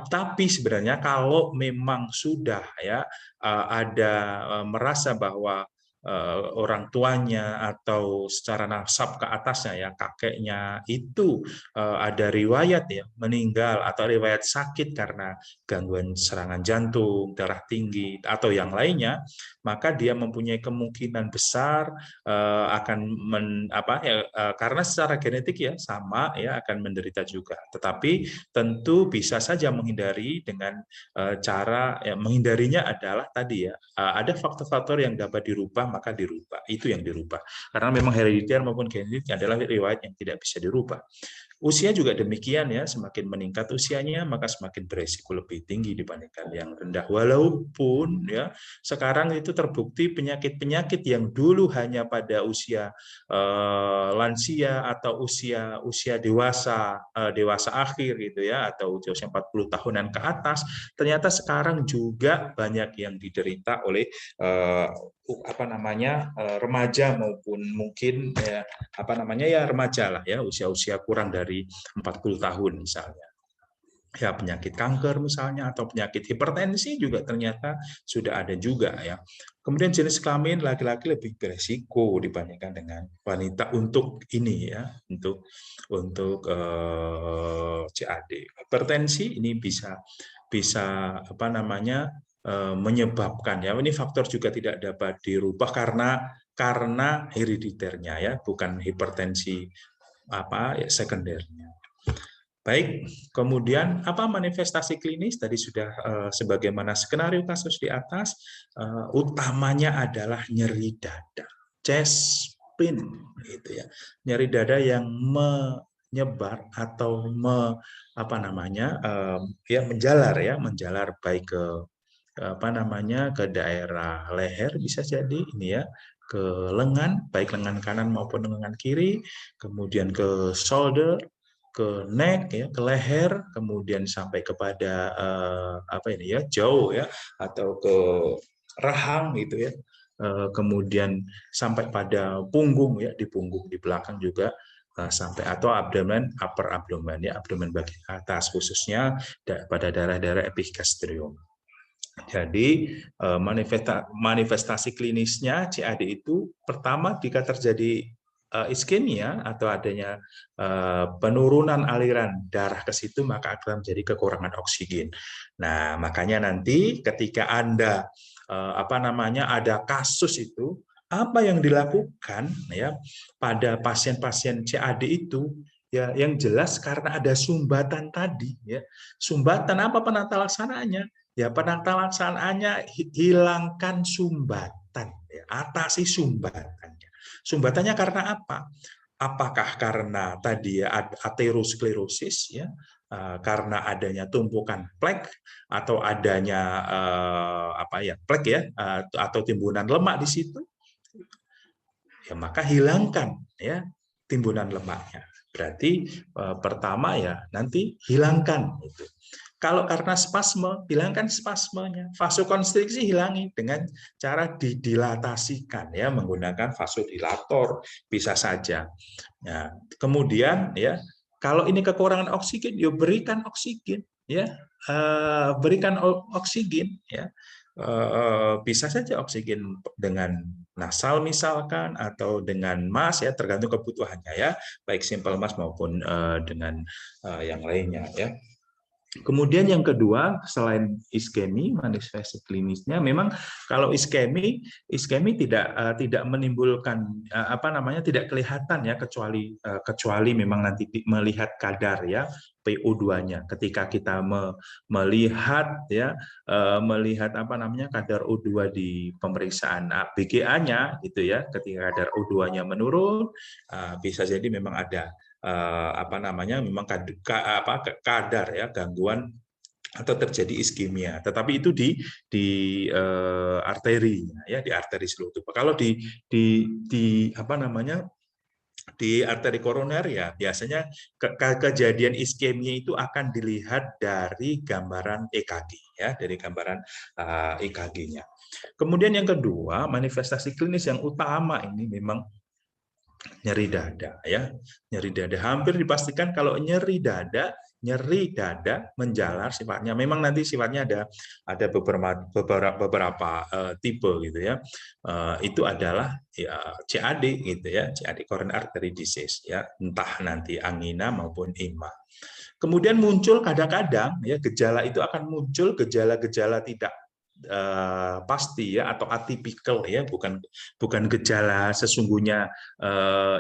tapi sebenarnya kalau memang sudah ya ada merasa bahwa orang tuanya atau secara nasab ke atasnya ya kakeknya itu ada riwayat ya meninggal atau riwayat sakit karena gangguan serangan jantung, darah tinggi atau yang lainnya, maka dia mempunyai kemungkinan besar akan karena secara genetik ya sama ya akan menderita juga. Tetapi tentu bisa saja menghindari dengan cara ya, menghindarinya adalah tadi ya ada faktor-faktor yang dapat dirubah maka dirubah, itu yang dirubah karena memang herediter maupun genetik adalah riwayat yang tidak bisa dirubah. Usia juga demikian ya, semakin meningkat usianya maka semakin beresiko lebih tinggi dibandingkan yang rendah. Walaupun ya sekarang itu terbukti penyakit-penyakit yang dulu hanya pada usia lansia atau usia dewasa akhir gitu ya atau usia 40 tahunan ke atas, ternyata sekarang juga banyak yang diderita oleh remaja maupun mungkin remaja lah ya usia kurang dari 40 tahun misalnya. Ya penyakit kanker misalnya atau penyakit hipertensi juga ternyata sudah ada juga ya. Kemudian jenis kelamin laki-laki lebih beresiko dibandingkan dengan wanita untuk ini ya, untuk CAD. Hipertensi ini bisa menyebabkan ya, ini faktor juga tidak dapat dirubah karena herediternya ya, bukan hipertensi sekundernya. Baik, kemudian apa manifestasi klinis? Tadi sudah sebagaimana skenario kasus di atas, utamanya adalah nyeri dada, chest pain, gitu ya, nyeri dada yang menyebar atau menjalar baik ke daerah leher bisa jadi ini ya, ke lengan, baik lengan kanan maupun lengan kiri, kemudian ke shoulder, ke neck ya, ke leher, kemudian sampai kepada jauh ya atau ke rahang gitu ya. Kemudian sampai pada punggung ya, di punggung di belakang juga sampai atau abdomen, upper abdomen ya, abdomen bagian atas khususnya pada daerah-daerah epigastrium. Jadi manifestasi klinisnya CAD itu pertama jika terjadi iskemia atau adanya penurunan aliran darah ke situ maka akan menjadi kekurangan oksigen. Nah, makanya nanti ketika Anda ada kasus itu, apa yang dilakukan ya pada pasien-pasien CAD itu ya yang jelas karena ada sumbatan tadi ya. Sumbatan apa penata laksanaannya? Ya penata laksanaannya hilangkan sumbatan, ya, atasi sumbatannya. Sumbatannya karena apa? Apakah karena tadi ya aterosklerosis ya, karena adanya tumpukan plek atau adanya plek ya atau timbunan lemak di situ? Ya maka hilangkan ya timbunan lemaknya. Berarti pertama ya nanti hilangkan itu. Kalau karena spasme, hilangkan spasmenya. Vasokonstriksi hilangi dengan cara didilatasikan ya menggunakan vasodilator bisa saja. Nah, kemudian ya kalau ini kekurangan oksigen, ya berikan oksigen ya. Berikan oksigen ya. Bisa saja oksigen dengan nasal misalkan atau dengan mask ya tergantung kebutuhannya ya, baik simple mask maupun dengan yang lainnya ya. Kemudian yang kedua, selain iskemi, manifestasi klinisnya, memang kalau iskemi tidak menimbulkan tidak kelihatan ya kecuali memang nanti melihat kadar ya PO2-nya. Ketika kita melihat kadar O2 di pemeriksaan BGA-nya gitu ya, ketika kadar O2-nya menurun, bisa jadi memang ada memang kadar ya gangguan atau terjadi iskemia, tetapi itu di arteri ya, di arteri seluruh tubuh. Kalau di arteri koroner ya biasanya kejadian iskemia itu akan dilihat dari gambaran EKG ya, dari gambaran EKG-nya. Kemudian yang kedua, manifestasi klinis yang utama ini memang nyeri dada ya, nyeri dada. Hampir dipastikan kalau nyeri dada nyeri dada menjalar sifatnya. Memang nanti sifatnya ada beberapa tipe gitu ya. Itu adalah ya CAD gitu ya, CAD coronary artery disease ya, entah nanti angina maupun IMA. Kemudian muncul kadang-kadang ya gejala itu akan muncul gejala-gejala tidak pasti ya atau atipikal ya, bukan gejala sesungguhnya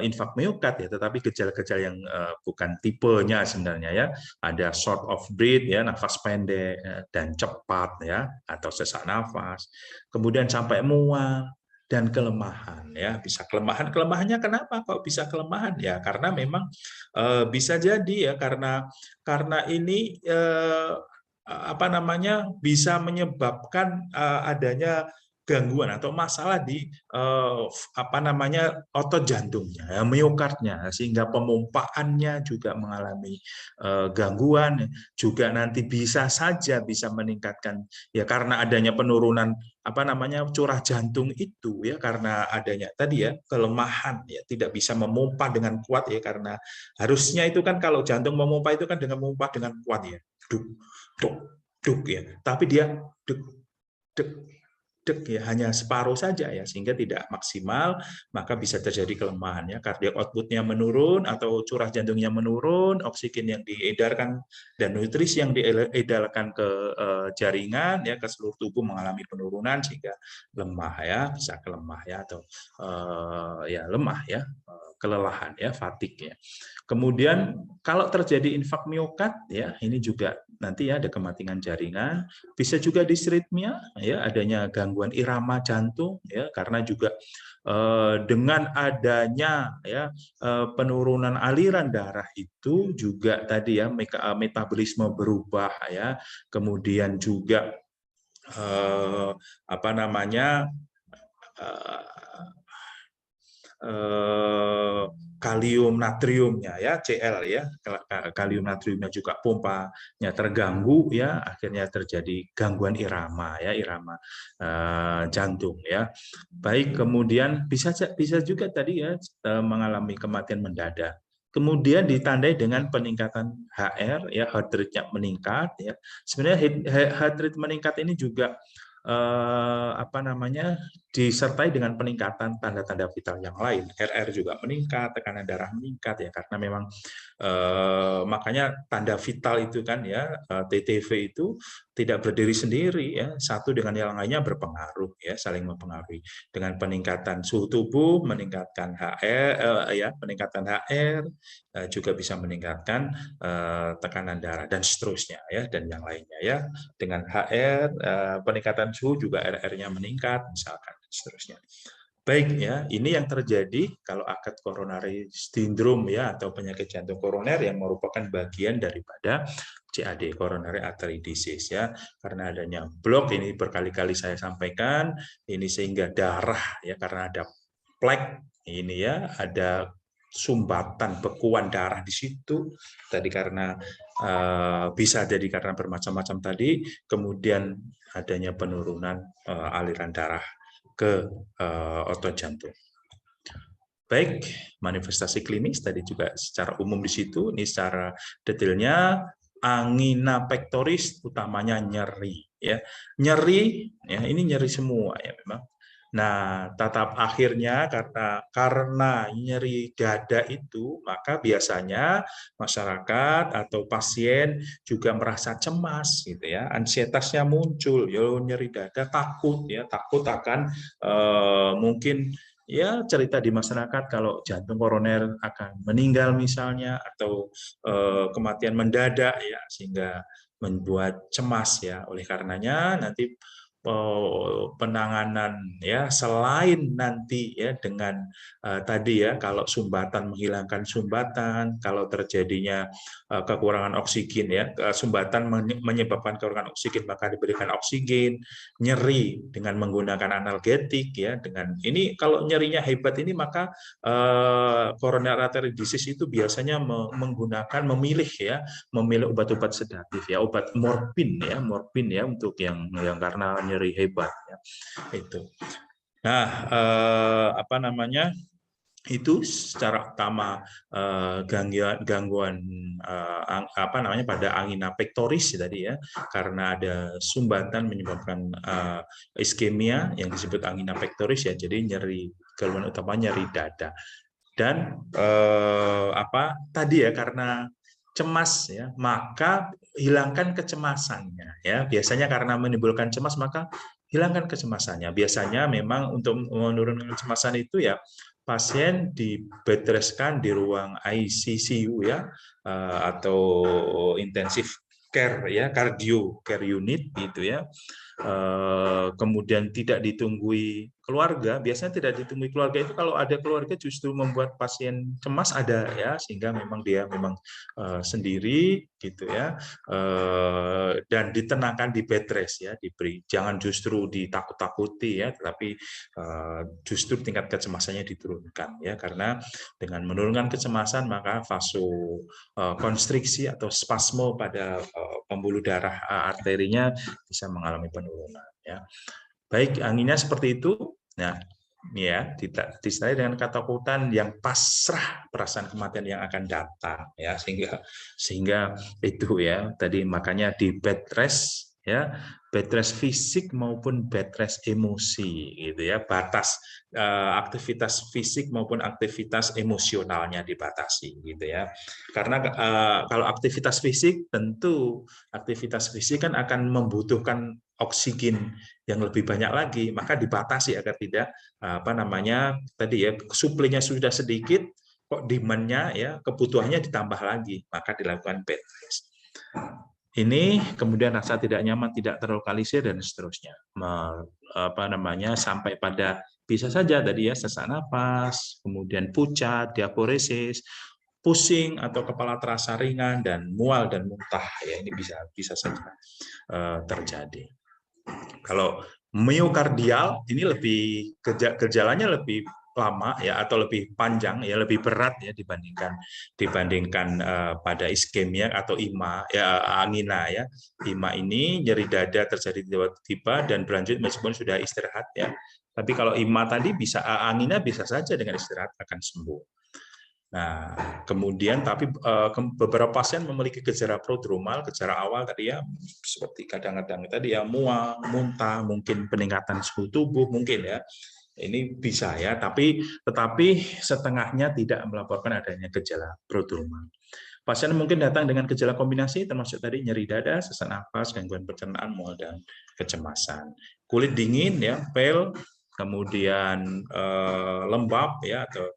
infak miokard ya, tetapi gejala-gejala yang bukan tipenya sebenarnya ya. Ada short of breath ya, nafas pendek dan cepat ya, atau sesak nafas. Kemudian sampai mual dan kelemahan ya, bisa kelemahannya kenapa kok bisa kelemahan ya, karena memang bisa jadi ya karena ini apa namanya bisa menyebabkan adanya gangguan atau masalah di apa namanya otot jantungnya, ya, miokardnya, sehingga pemompaannya juga mengalami gangguan, juga nanti bisa saja bisa meningkatkan ya karena adanya penurunan apa namanya curah jantung itu ya, karena adanya tadi ya kelemahan ya, tidak bisa memompa dengan kuat ya, karena harusnya itu kan kalau jantung memompa itu kan dengan memompa dengan kuat ya, duk duk duk ya, tapi dia duk duk duk ya, hanya separuh saja ya, sehingga tidak maksimal, maka bisa terjadi kelemahan ya, cardiac output-nya menurun atau curah jantungnya menurun, oksigen yang diedarkan dan nutrisi yang diedarkan ke jaringan ya, ke seluruh tubuh mengalami penurunan sehingga lemah ya, bisa kelemah ya, atau ya lemah ya, kelelahan ya, fatigue ya. Kemudian kalau terjadi infak miokard ya, ini juga nanti ya ada kematian jaringan, bisa juga disritmia ya, adanya gangguan irama jantung ya, karena juga dengan adanya ya penurunan aliran darah itu juga tadi ya metabolisme berubah ya, kemudian juga apa namanya kalium natriumnya ya, Cl ya, kalium natriumnya juga pompanya terganggu ya, akhirnya terjadi gangguan irama ya, irama jantung ya. Baik, kemudian bisa juga tadi ya mengalami kematian mendadak. Kemudian ditandai dengan peningkatan HR ya, heart rate-nya meningkat ya. Sebenarnya heart rate meningkat ini juga apa namanya disertai dengan peningkatan tanda-tanda vital yang lain. RR juga meningkat, tekanan darah meningkat ya, karena memang makanya tanda vital itu kan ya, TTV itu tidak berdiri sendiri ya, satu dengan yang lainnya berpengaruh ya, saling mempengaruhi. Dengan peningkatan suhu tubuh, meningkatkan HR ya, peningkatan HR juga bisa meningkatkan tekanan darah dan seterusnya ya, dan yang lainnya ya. Dengan HR peningkatan suhu juga RR-nya meningkat misalkan, seterusnya. Baik ya, ini yang terjadi kalau acute coronary syndrome ya, atau penyakit jantung koroner yang merupakan bagian daripada CAD, coronary artery disease ya. Karena adanya blok, ini berkali-kali saya sampaikan, ini sehingga darah ya, karena ada plaque ini ya, ada sumbatan bekuan darah di situ tadi, karena bisa jadi karena bermacam-macam tadi, kemudian adanya penurunan aliran darah ke otot jantung. Baik, manifestasi klinis tadi juga secara umum di situ, ini secara detailnya angina pectoris utamanya nyeri ya. Nyeri ya, ini nyeri semua ya memang. Nah, tatap akhirnya karena nyeri dada itu, maka biasanya masyarakat atau pasien juga merasa cemas gitu ya, ansietasnya muncul, ya nyeri dada, takut ya, takut akan mungkin ya cerita di masyarakat kalau jantung koroner akan meninggal misalnya, atau kematian mendadak ya, sehingga membuat cemas ya. Oleh karenanya nanti penanganan ya, selain nanti ya dengan tadi ya, kalau sumbatan menghilangkan sumbatan, kalau terjadinya kekurangan oksigen ya, sumbatan menyebabkan kekurangan oksigen maka diberikan oksigen, nyeri dengan menggunakan analgetik ya, dengan ini kalau nyerinya hebat ini maka coronary artery disease itu biasanya memilih obat-obat sedatif ya, obat morfin ya untuk yang karena nyeri hebat ya, itu. Nah, apa namanya, itu secara utama gangguan apa namanya pada angina pectoris tadi ya, karena ada sumbatan menyebabkan iskemia yang disebut angina pectoris ya, jadi nyeri, keluhan utama nyeri dada. Dan apa tadi ya, karena cemas ya, maka hilangkan kecemasannya ya. Biasanya karena menimbulkan cemas, maka hilangkan kecemasannya. Biasanya memang untuk menurunkan kecemasan itu ya, pasien dibedreskan di ruang ICU ya, atau intensive care ya, cardio care unit gitu ya. Kemudian tidak ditunggui keluarga. Biasanya tidak ditunggui keluarga itu kalau ada keluarga justru membuat pasien cemas, ada ya, sehingga memang dia memang sendiri gitu ya, dan ditenangkan di bed rest ya, diberi, jangan justru ditakut-takuti ya, tetapi justru tingkat kecemasannya diturunkan ya, karena dengan menurunkan kecemasan maka vasokonstriksi atau spasmo pada pembuluh darah arterinya bisa mengalami penurunan ya. Baik, anginnya seperti itu. Nah, ini ya, disertai dengan ketakutan yang pasrah, perasaan kematian yang akan datang ya, sehingga itu ya tadi, makanya di bed rest ya, bed rest fisik maupun bed rest emosi gitu ya, batas aktivitas fisik maupun aktivitas emosionalnya dibatasi gitu ya, karena kalau aktivitas fisik, tentu aktivitas fisik kan akan membutuhkan oksigen yang lebih banyak lagi, maka dibatasi agar tidak apa namanya tadi ya, suplainya sudah sedikit kok demand-nya ya, kebutuhannya ditambah lagi, maka dilakukan bed rest. Ini kemudian rasa tidak nyaman, tidak terlokalisir dan seterusnya, apa namanya, sampai pada bisa saja tadi ya, sesak napas, kemudian pucat, diaporesis, pusing atau kepala terasa ringan dan mual dan muntah ya, ini bisa saja terjadi. Kalau miokardial ini lebih gejalanya lebih lama ya, atau lebih panjang ya, lebih berat ya dibandingkan pada iskemia atau IMA ya, angina ya. IMA ini nyeri dada terjadi tiba-tiba dan berlanjut meskipun sudah istirahat ya. Tapi kalau IMA tadi bisa, angina bisa saja dengan istirahat akan sembuh. Nah, kemudian tapi beberapa pasien memiliki gejala prodromal, gejala awal tadi ya, seperti kadang-kadang tadi ya, mual, muntah, mungkin peningkatan suhu tubuh mungkin ya. Ini bisa ya, tetapi setengahnya tidak melaporkan adanya gejala prodromal. Pasien mungkin datang dengan gejala kombinasi termasuk tadi nyeri dada, sesak napas, gangguan pencernaan, mual dan kecemasan. Kulit dingin ya, pale, kemudian lembab ya, atau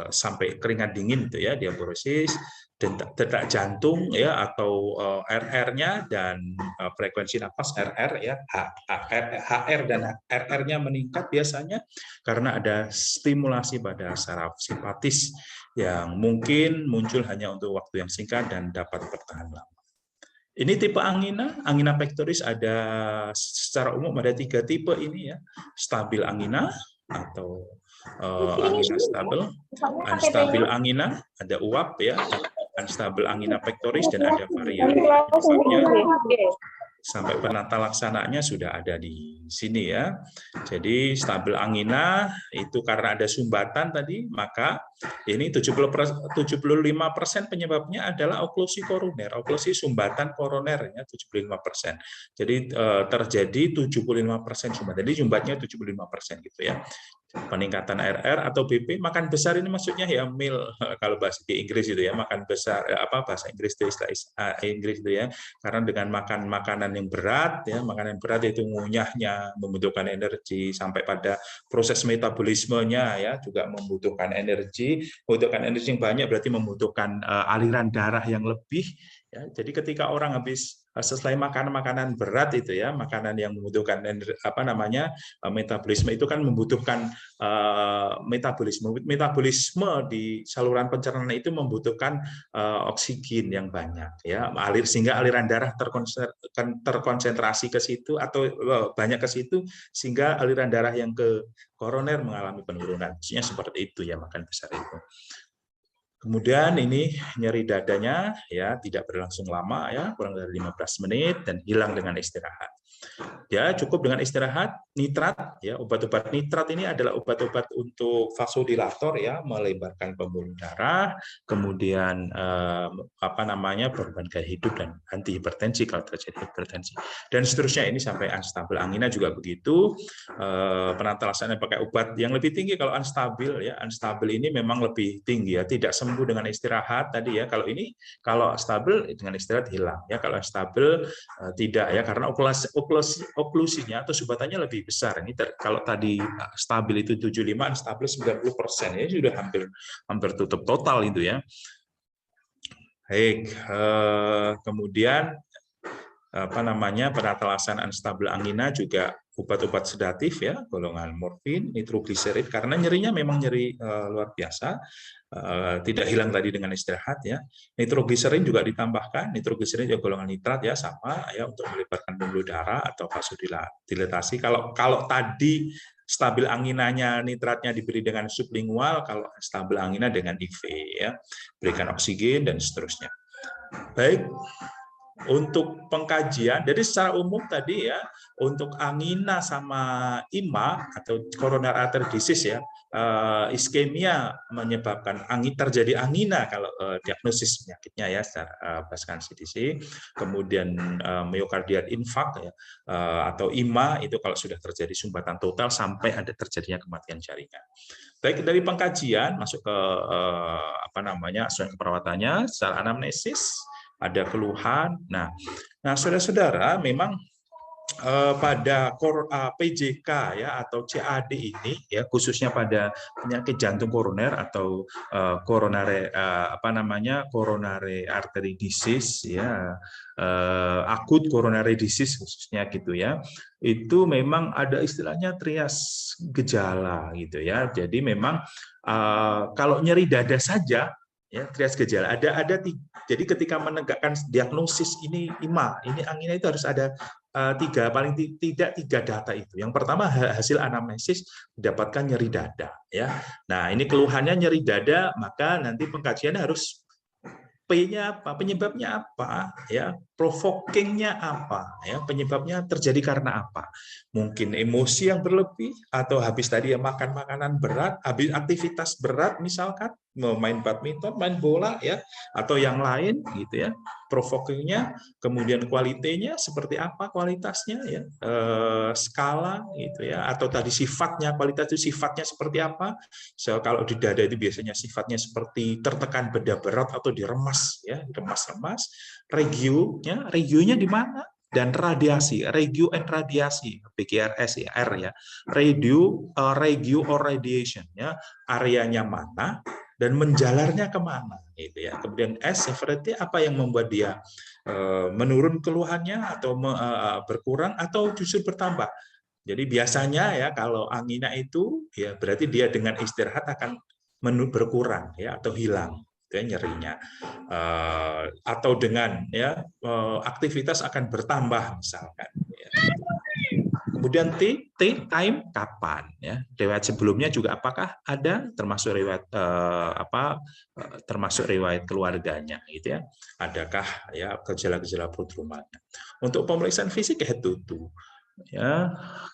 sampai keringat dingin itu ya, diaporosis, detak jantung ya, atau RR-nya dan frekuensi napas RR ya, HR dan RR-nya meningkat biasanya karena ada stimulasi pada saraf simpatis yang mungkin muncul hanya untuk waktu yang singkat dan dapat bertahan lama. Ini tipe angina, angina pectoris ada secara umum ada 3 tipe ini ya, stabil angina atau angina stabil, unstabil angina, ada uap ya, unstabil angina pectoris dan ada varian. Sampai penata laksananya sudah ada di sini ya. Jadi stabil angina itu karena ada sumbatan tadi, maka ini 75% penyebabnya adalah oklusi koroner, oklusi sumbatan koroner ya, 75%. Jadi terjadi 75% sumbatan. Jadi sumbatnya 75% gitu ya. Peningkatan RR atau BP, makan besar ini maksudnya ya meal, kalau bahasa di Inggris itu ya, makan besar apa bahasa Inggris itu, istilah Inggris itu ya, karena dengan makan makanan yang berat ya, makanan berat itu ngunyahnya membutuhkan energi, sampai pada proses metabolismenya ya juga membutuhkan energi yang banyak, berarti membutuhkan aliran darah yang lebih ya. Jadi ketika orang habis selesai makan makanan berat itu ya, makanan yang membutuhkan apa namanya metabolisme itu kan membutuhkan metabolisme di saluran pencernaan itu membutuhkan oksigen yang banyak ya, sehingga aliran darah terkonsentrasi ke situ atau banyak ke situ, sehingga aliran darah yang ke koroner mengalami penurunan. Maksudnya seperti itu ya, makan besar itu. Kemudian ini nyeri dadanya ya tidak berlangsung lama ya, kurang dari 15 menit dan hilang dengan istirahat. Ya, cukup dengan istirahat. Nitrat, ya, obat-obat nitrat ini adalah obat-obat untuk vasodilator, ya, melebarkan pembuluh darah, kemudian perubahan gaya hidup dan anti hipertensi kalau terjadi hipertensi, dan seterusnya. Ini sampai unstabil. Angina juga begitu. Penata laksananya pakai obat yang lebih tinggi kalau unstabil, ya. Unstabil ini memang lebih tinggi, ya, tidak sembuh dengan istirahat tadi, ya. Kalau stabil dengan istirahat hilang, ya. Kalau stabil tidak, ya, karena oklusinya atau subatannya lebih besar. Ini kalau tadi stabil itu 75, stabil 90%, ya, sudah hampir tutup total itu, ya. Baik, kemudian penata laksanaan stabil angina juga obat-obat sedatif, ya, golongan morfin, nitrogliserid, karena nyerinya memang nyeri luar biasa, tidak hilang tadi dengan istirahat, ya. Nitrogliserin juga ditambahkan, nitrogliserin juga golongan nitrat, ya, sama, ya, untuk melebarkan pembuluh darah atau vasodilatasi. Kalau tadi stabil anginanya nitratnya diberi dengan sublingual, kalau stabil angina dengan IV, ya, berikan oksigen dan seterusnya. Baik. Untuk pengkajian, jadi secara umum tadi, ya, untuk angina sama IMA atau coronary artery disease, ya, iskemia menyebabkan terjadi angina kalau diagnosis penyakitnya, ya, secara berdasarkan CDC, kemudian myocardial infarct, ya, atau IMA itu kalau sudah terjadi sumbatan total sampai ada terjadinya kematian jaringan. Baik, dari pengkajian masuk ke asuransi keperawatannya secara anamnesis. Ada keluhan. Nah, saudara-saudara, memang pada PJK, ya, atau CAD ini, ya, khususnya pada penyakit jantung koroner atau coronary artery disease, ya, akut coronary disease khususnya gitu, ya, itu memang ada istilahnya trias gejala gitu, ya. Jadi memang kalau nyeri dada saja, ya, trias gejala jadi ketika menegakkan diagnosis ini IMA, ini angina, itu harus ada paling tidak tiga data itu. Yang pertama, hasil anamnesis didapatkan nyeri dada, ya. Nah, ini keluhannya nyeri dada, maka nanti pengkajiannya harus P-nya apa, penyebabnya apa, ya, provokingnya apa, ya, penyebabnya terjadi karena apa. Mungkin emosi yang berlebih, atau habis tadi ya makan makanan berat, habis aktivitas berat misalkan, main badminton, main bola, ya, atau yang lain gitu, ya. Provokingnya, kemudian kualitinya seperti apa, kualitasnya, ya, skala gitu, ya, atau tadi sifatnya, kualitas itu sifatnya seperti apa. Kalau di dada itu biasanya sifatnya seperti tertekan benda berat atau diremas, ya, remas-remas. Regionya di mana? Dan radiasi, regio and radiasi, PGRS, ya, R, ya, regio or radiation, ya, areanya mana dan menjalarnya kemana, gitu, ya. Kemudian S, severity, apa yang membuat dia menurun keluhannya atau berkurang atau justru bertambah. Jadi biasanya, ya, kalau angina itu, ya, berarti dia dengan istirahat akan berkurang, ya, atau hilang, ya, nyerinya, atau dengan, ya, aktivitas akan bertambah misalkan, ya. Kemudian time kapan, ya, riwayat sebelumnya juga apakah ada, termasuk riwayat termasuk riwayat keluarganya, gitu, ya, adakah, ya, gejala-gejala prodromalnya. Untuk pemeriksaan fisik head to toe, ya,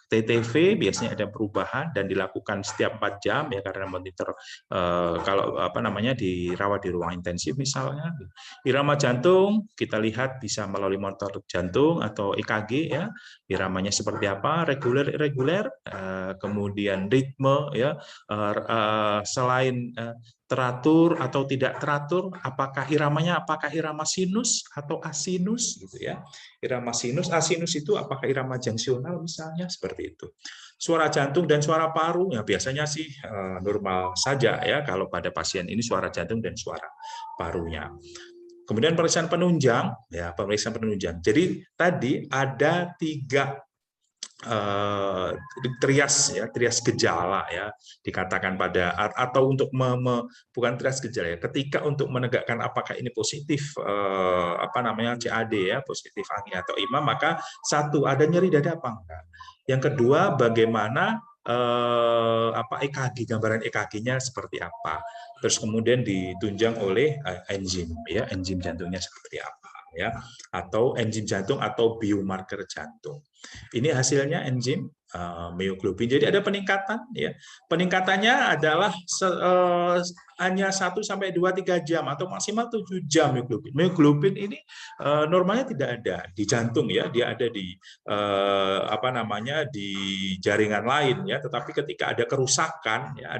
TTV biasanya ada perubahan dan dilakukan setiap 4 jam, ya, karena monitor kalau dirawat di ruang intensif misalnya. Irama jantung kita lihat bisa melalui monitor jantung atau EKG, ya, iramanya seperti apa, reguler irregular, kemudian ritme, ya, selain teratur atau tidak teratur, apakah irama sinus atau asinus, gitu, ya. Irama sinus, asinus itu apakah irama junctional misalnya, seperti itu. Suara jantung dan suara paru, ya, biasanya sih normal saja, ya, kalau pada pasien ini suara jantung dan suara parunya. Kemudian pemeriksaan penunjang, ya, pemeriksaan penunjang. Jadi tadi ada 3 trias gejala, ya, dikatakan pada, atau untuk bukan trias gejala, ya, ketika untuk menegakkan apakah ini positif CAD, ya, positif angina atau IMA, maka satu, ada nyeri dada apa enggak. Yang kedua, bagaimana EKG, gambaran EKG-nya seperti apa. Terus kemudian ditunjang oleh enzim, ya, enzim jantungnya seperti apa. ya, atau enzim jantung atau biomarker jantung. Ini hasilnya enzim mioglobin. Jadi ada peningkatan, ya. Peningkatannya adalah hanya 1 sampai 2-3 jam atau maksimal 7 jam mioglobin. Mioglobin ini normalnya tidak ada di jantung, ya, dia ada di di jaringan lain, ya. Tetapi ketika ada kerusakan, ya,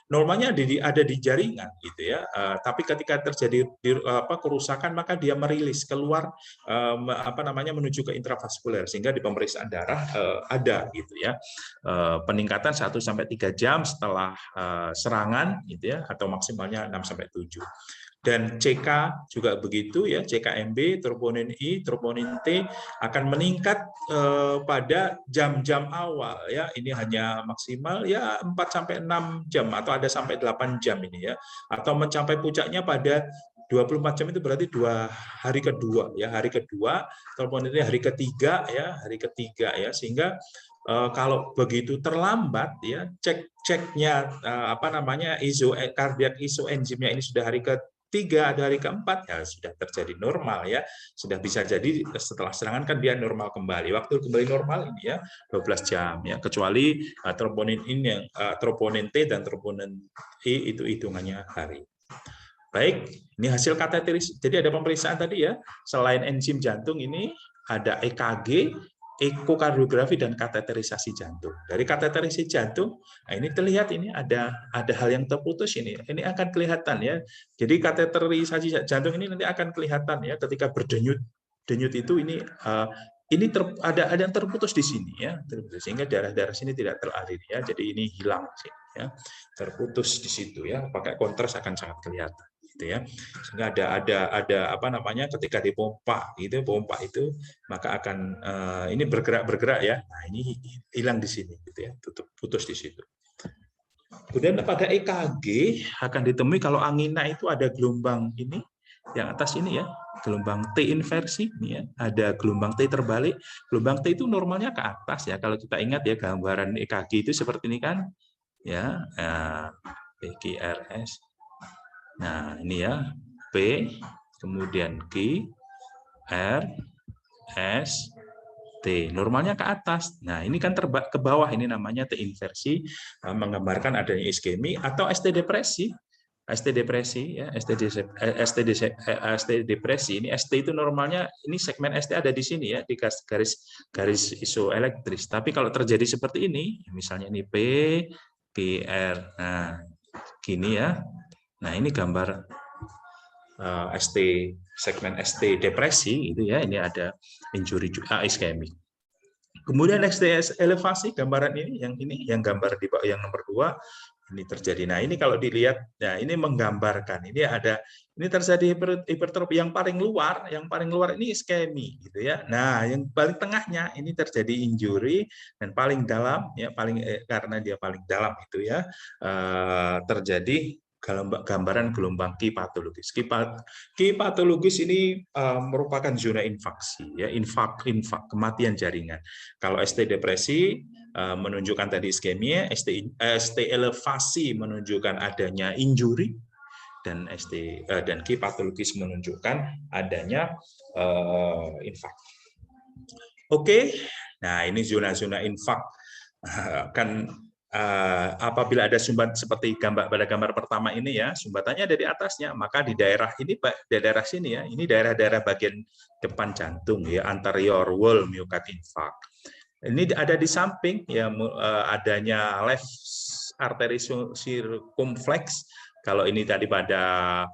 normalnya ada di jaringan, gitu ya. Tapi ketika terjadi kerusakan, maka dia merilis keluar menuju ke intravaskuler, sehingga di pemeriksaan darah ada, gitu ya, peningkatan 1 sampai 3 jam setelah serangan, gitu ya, atau maksimalnya 6 sampai 7. Dan CK juga begitu, ya, CKMB, troponin I, troponin T akan meningkat pada jam-jam awal, ya. Ini hanya maksimal ya 4 sampai 6 jam atau ada sampai 8 jam ini, ya. Atau mencapai puncaknya pada 24 jam, itu berarti hari kedua, ya, hari kedua, troponin ini hari ketiga, ya, sehingga kalau begitu terlambat, ya, ceknya kardiak isoenzimnya ini sudah hari ketiga, ada hari keempat, ya sudah terjadi normal, ya, sudah bisa jadi setelah serangan kan dia normal kembali. Waktu kembali normal ini, ya, 12 jam, ya, kecuali troponin ini yang troponin T dan troponin I itu hitungannya hari. Baik, ini hasil kateteris. Jadi ada pemeriksaan tadi, ya, selain enzim jantung ini ada EKG, ekokardiografi, dan kateterisasi jantung. Dari kateterisasi jantung, nah ini terlihat ini ada hal yang terputus ini. Ini akan kelihatan, ya. Jadi kateterisasi jantung ini nanti akan kelihatan, ya, ketika berdenyut itu ini ada yang terputus di sini, ya, sehingga darah sini tidak teralir, ya. Jadi ini hilang, ya, terputus di situ, ya. Pakai kontras akan sangat kelihatan, gitu ya, sehingga ada ketika dipompa, gitu, pompa itu maka akan ini bergerak, ya. Nah, ini hilang di sini, gitu ya, putus di situ. Kemudian pada EKG akan ditemui kalau angina itu ada gelombang ini yang atas ini, ya, gelombang T inversi, ya, ada gelombang T terbalik. Gelombang T itu normalnya ke atas, ya. Kalau kita ingat, ya, gambaran EKG itu seperti ini kan, ya, PQRS. Nah, ini, ya, P, kemudian Q, R, S, T. Normalnya ke atas. Nah, ini kan ke bawah, ini namanya T inversi, menggambarkan adanya iskemi atau ST depresi. ST depresi, ya, ST depresi. Ini ST itu normalnya, ini segmen ST ada di sini, ya, di garis isoelektris. Tapi kalau terjadi seperti ini, misalnya ini P, PR. Nah, gini, ya. Nah, ini gambar segmen ST depresi, itu, ya, ini ada injury iskemik. Kemudian ST elevasi, gambaran ini yang gambar di bawah, yang nomor 2 ini terjadi. Nah, ini kalau dilihat, ya, ini menggambarkan ini terjadi hipertrofi yang paling luar ini iskemi, gitu ya. Nah, yang paling tengahnya ini terjadi injury, dan paling dalam, ya, karena dia paling dalam itu, ya, terjadi gambaran gelombang Q patologis. Q patologis ini merupakan zona infaksi, ya, infak, kematian jaringan. Kalau ST depresi menunjukkan tadi iskemia, ST elevasi menunjukkan adanya injury, dan Q patologis menunjukkan adanya infak. Oke, nah ini zona-zona infak kan. Apabila ada sumbat seperti pada gambar pertama ini, ya, sumbatannya ada di atasnya, maka di daerah ini, di daerah sini, ya, ini daerah-daerah bagian depan jantung, ya, anterior wall myocardial infarct. Ini ada di samping, ya, adanya left artery circumflex. Kalau ini tadi pada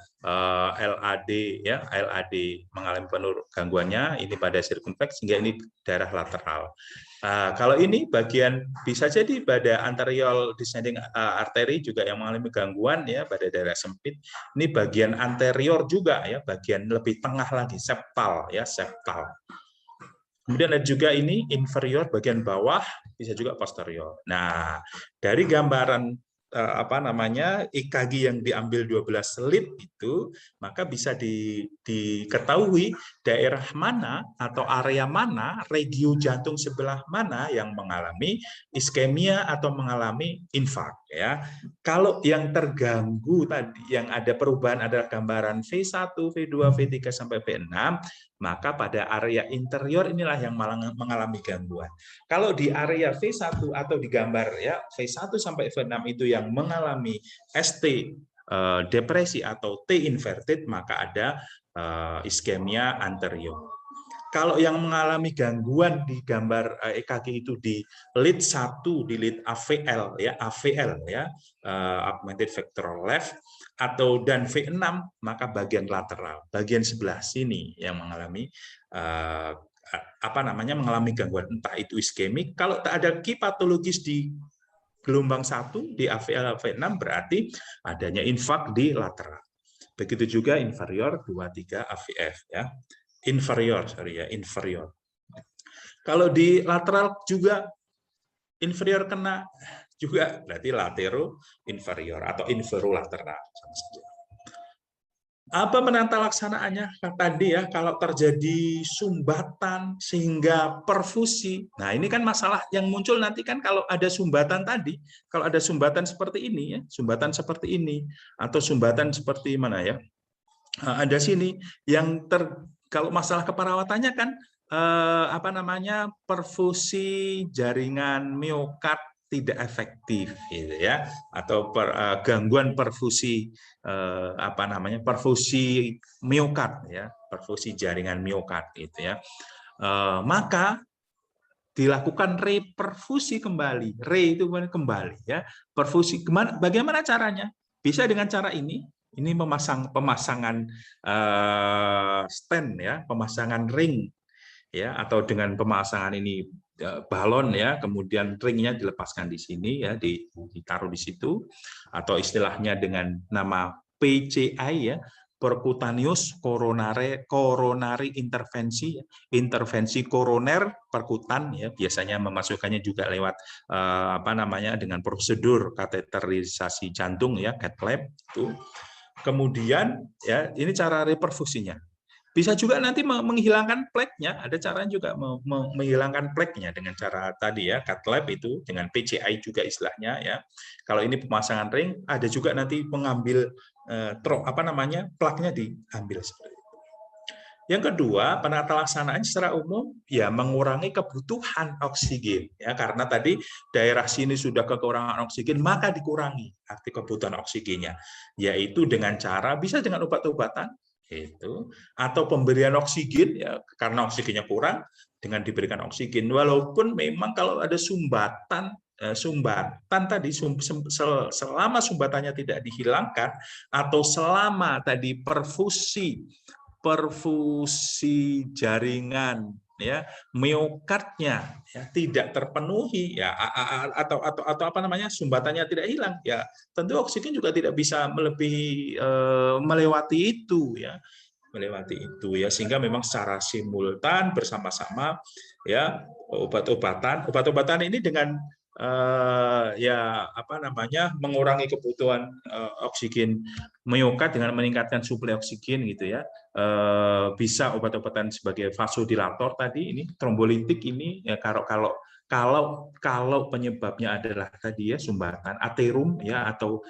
LAD, ya, LAD mengalami gangguannya, ini pada circumflex, sehingga ini daerah lateral. Kalau ini bagian bisa jadi pada anterior descending artery juga yang mengalami gangguan, ya, pada daerah sempit. Ini bagian anterior juga, ya, bagian lebih tengah lagi, septal, ya, septal. Kemudian ada juga ini inferior, bagian bawah, bisa juga posterior. Nah, dari gambaran EKG yang diambil 12 lead itu, maka bisa diketahui daerah mana atau area mana, regio jantung sebelah mana yang mengalami iskemia atau mengalami infark. ya. Kalau yang terganggu tadi, yang ada perubahan adalah gambaran V1, V2, V3 sampai V6, maka pada area interior inilah yang mengalami gangguan. Kalau di area V1 atau di gambar ya V1 sampai V6 itu yang mengalami ST depresi atau T inverted, maka ada iskemia anterior. Kalau yang mengalami gangguan di gambar EKG itu di lead 1, di lead AVL ya, augmented vectoral left, atau dan V6, maka bagian lateral, bagian sebelah sini yang mengalami mengalami gangguan, entah itu iskemik. Kalau tak ada key patologis di gelombang 1 di AVL V6 berarti adanya infak di lateral. Begitu juga inferior 2-3 AVF ya. Inferior. Kalau di lateral juga inferior kena juga berarti latero inferior atau inferolateral sama saja. Apa menata laksanaannya? Tadi ya, kalau terjadi sumbatan sehingga perfusi. Nah, ini kan masalah yang muncul nanti kan kalau ada sumbatan tadi, kalau ada sumbatan seperti ini ya, sumbatan seperti ini atau sumbatan seperti mana ya? Ada sini yang kalau masalah keperawatannya kan perfusi jaringan miokard tidak efektif gitu ya, atau gangguan perfusi perfusi miokard ya, perfusi jaringan miokard gitu ya. Maka dilakukan reperfusi kembali. Itu kembali ya. Perfusi bagaimana caranya? Bisa dengan cara ini. Ini pemasangan stand ya, pemasangan ring ya, atau dengan pemasangan ini balon ya, kemudian ringnya dilepaskan di sini ya, ditaruh di situ, atau istilahnya dengan nama PCI ya, percutaneous coronary intervensi koroner perkutan ya, biasanya memasukkannya juga lewat dengan prosedur kateterisasi jantung ya, cath lab itu. Kemudian ya, ini cara reperfusinya. Bisa juga nanti menghilangkan plaknya, ada caranya juga menghilangkan plaknya dengan cara tadi ya, cath lab itu dengan PCI juga istilahnya ya. Kalau ini pemasangan ring, ada juga nanti mengambil plaknya diambil seperti itu. Yang kedua, penata laksanaan secara umum ya mengurangi kebutuhan oksigen ya, karena tadi daerah sini sudah kekurangan oksigen, maka dikurangi arti kebutuhan oksigennya, yaitu dengan cara bisa dengan obat-obatan itu, atau pemberian oksigen ya, karena oksigennya kurang dengan diberikan oksigen, walaupun memang kalau ada sumbatan tadi selama sumbatannya tidak dihilangkan atau selama tadi perfusi jaringan ya miokardnya ya tidak terpenuhi ya, atau sumbatannya tidak hilang ya, tentu oksigen juga tidak bisa melewati itu ya, sehingga memang secara simultan bersama-sama ya obat-obatan ini dengan mengurangi kebutuhan oksigen miokard dengan meningkatkan suplai oksigen gitu ya. Bisa obat-obatan sebagai vasodilator tadi, ini trombolitik ini ya, kalau penyebabnya adalah tadi ya sumbatan aterum ya, atau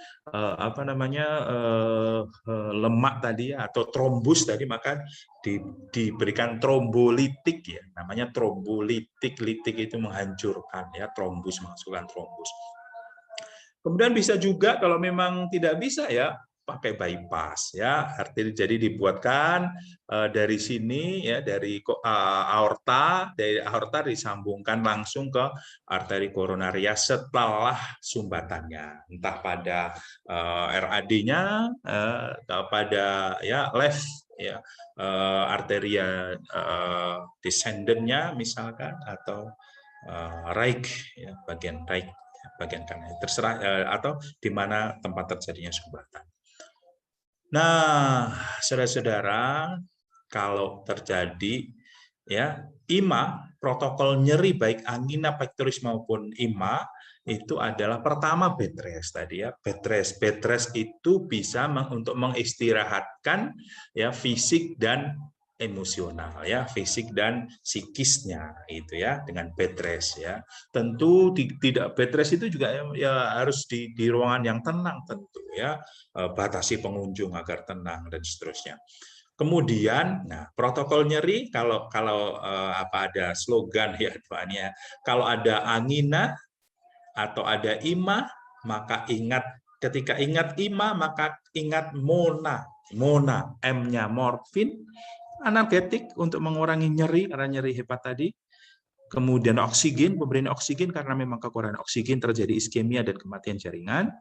lemak tadi ya, atau trombus tadi, maka diberikan trombolitik ya, namanya trombolitik. Litik itu menghancurkan ya, trombus, masukkan trombus. Kemudian bisa juga kalau memang tidak bisa ya pakai bypass ya, artinya jadi dibuatkan dari sini ya, dari aorta disambungkan langsung ke arteri koronaria setelah sumbatannya, entah pada RAD-nya pada ya left ya, arteria descendant-nya misalkan, atau right ya, bagian right, bagian kanan, terserah, atau di mana tempat terjadinya sumbatan. Nah, saudara-saudara, kalau terjadi ya IMA, protokol nyeri baik angina pectoris maupun IMA, itu adalah pertama bed rest tadi ya, bed rest itu bisa untuk mengistirahatkan ya fisik dan emosional ya, fisik dan psikisnya itu ya, dengan bed rest ya. Tentu tidak bed rest itu juga ya harus di ruangan yang tenang tentu ya, batasi pengunjung agar tenang dan seterusnya. Kemudian, nah protokol nyeri kalau apa ada slogan ya depannya, kalau ada angina atau ada IMA, maka ketika ingat IMA maka ingat MONA. MONA, M-nya morfin, analgetik untuk mengurangi nyeri karena nyeri hepat tadi. Kemudian oksigen, pemberian oksigen karena memang kekurangan oksigen terjadi iskemia dan kematian jaringan.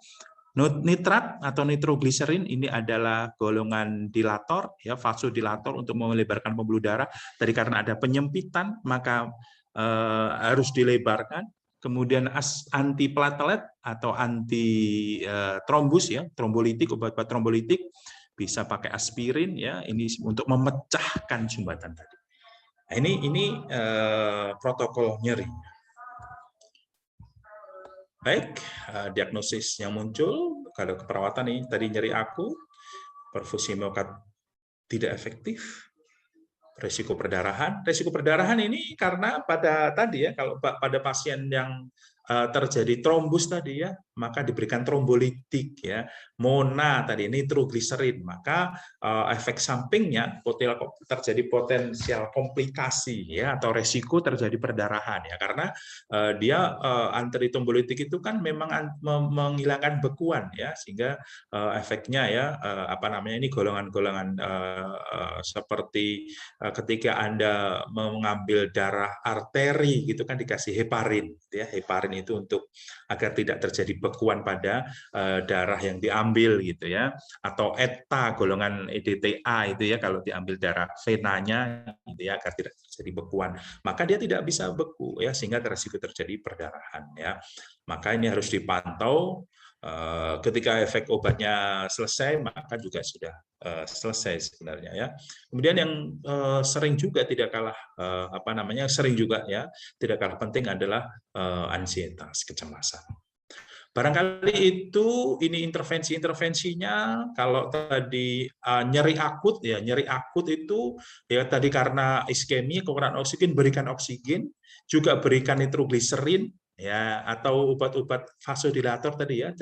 Nitrat atau nitrogliserin ini adalah golongan dilator, ya, vasodilator untuk melebarkan pembuluh darah. Tadi karena ada penyempitan maka harus dilebarkan. Kemudian antiplatelet atau anti trombus ya, trombolitik, obat-obat trombolitik bisa pakai aspirin ya, ini untuk memecahkan sumbatan tadi. Nah, ini protokol nyeri. Baik, diagnosis yang muncul kalau keperawatan ini tadi nyeri akut, perfusi miokard tidak efektif, resiko perdarahan. Resiko perdarahan ini karena pada tadi ya, kalau pada pasien yang terjadi trombus tadi ya, maka diberikan trombolitik ya, MONA tadi, nitrogliserin, maka efek sampingnya terjadi potensial komplikasi ya, atau resiko terjadi perdarahan ya, karena dia antitrombolitik itu kan memang menghilangkan bekuan ya, sehingga efeknya ya apa namanya ini golongan-golongan seperti ketika Anda mengambil darah arteri gitu kan dikasih heparin gitu ya, heparin itu untuk agar tidak terjadi bekuan pada darah yang diambil gitu ya, atau ETA golongan EDTA itu ya kalau diambil darah venanya gitu ya agar tidak terjadi bekuan, maka dia tidak bisa beku ya, sehingga risiko terjadi perdarahan ya. Maka ini harus dipantau. Ketika efek obatnya selesai maka juga sudah selesai sebenarnya ya. Kemudian yang sering juga tidak kalah apa namanya sering juga ya tidak kalah penting adalah ansietas, kecemasan. Barangkali itu ini intervensinya kalau tadi nyeri akut ya, nyeri akut itu ya tadi karena iskemia kekurangan oksigen, berikan oksigen, juga berikan nitrogliserin ya atau obat-obat vasodilator tadi ya.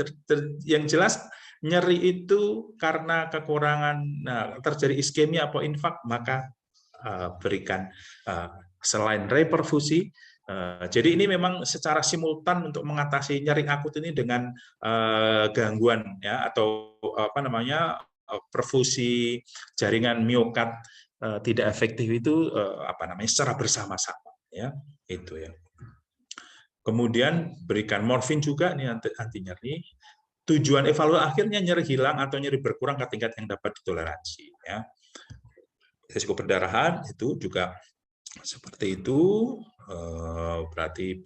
Yang jelas nyeri itu karena kekurangan terjadi iskemia atau infak, maka berikan selain reperfusi. Jadi ini memang secara simultan untuk mengatasi nyeri akut ini dengan gangguan ya atau apa namanya perfusi jaringan miokard tidak efektif itu apa namanya secara bersama-sama ya itu ya. Kemudian berikan morfin juga nih anti nyeri. Tujuan evaluasi akhirnya nyeri hilang atau nyeri berkurang ke tingkat yang dapat ditoleransi ya. Risiko perdarahan itu juga seperti itu, berarti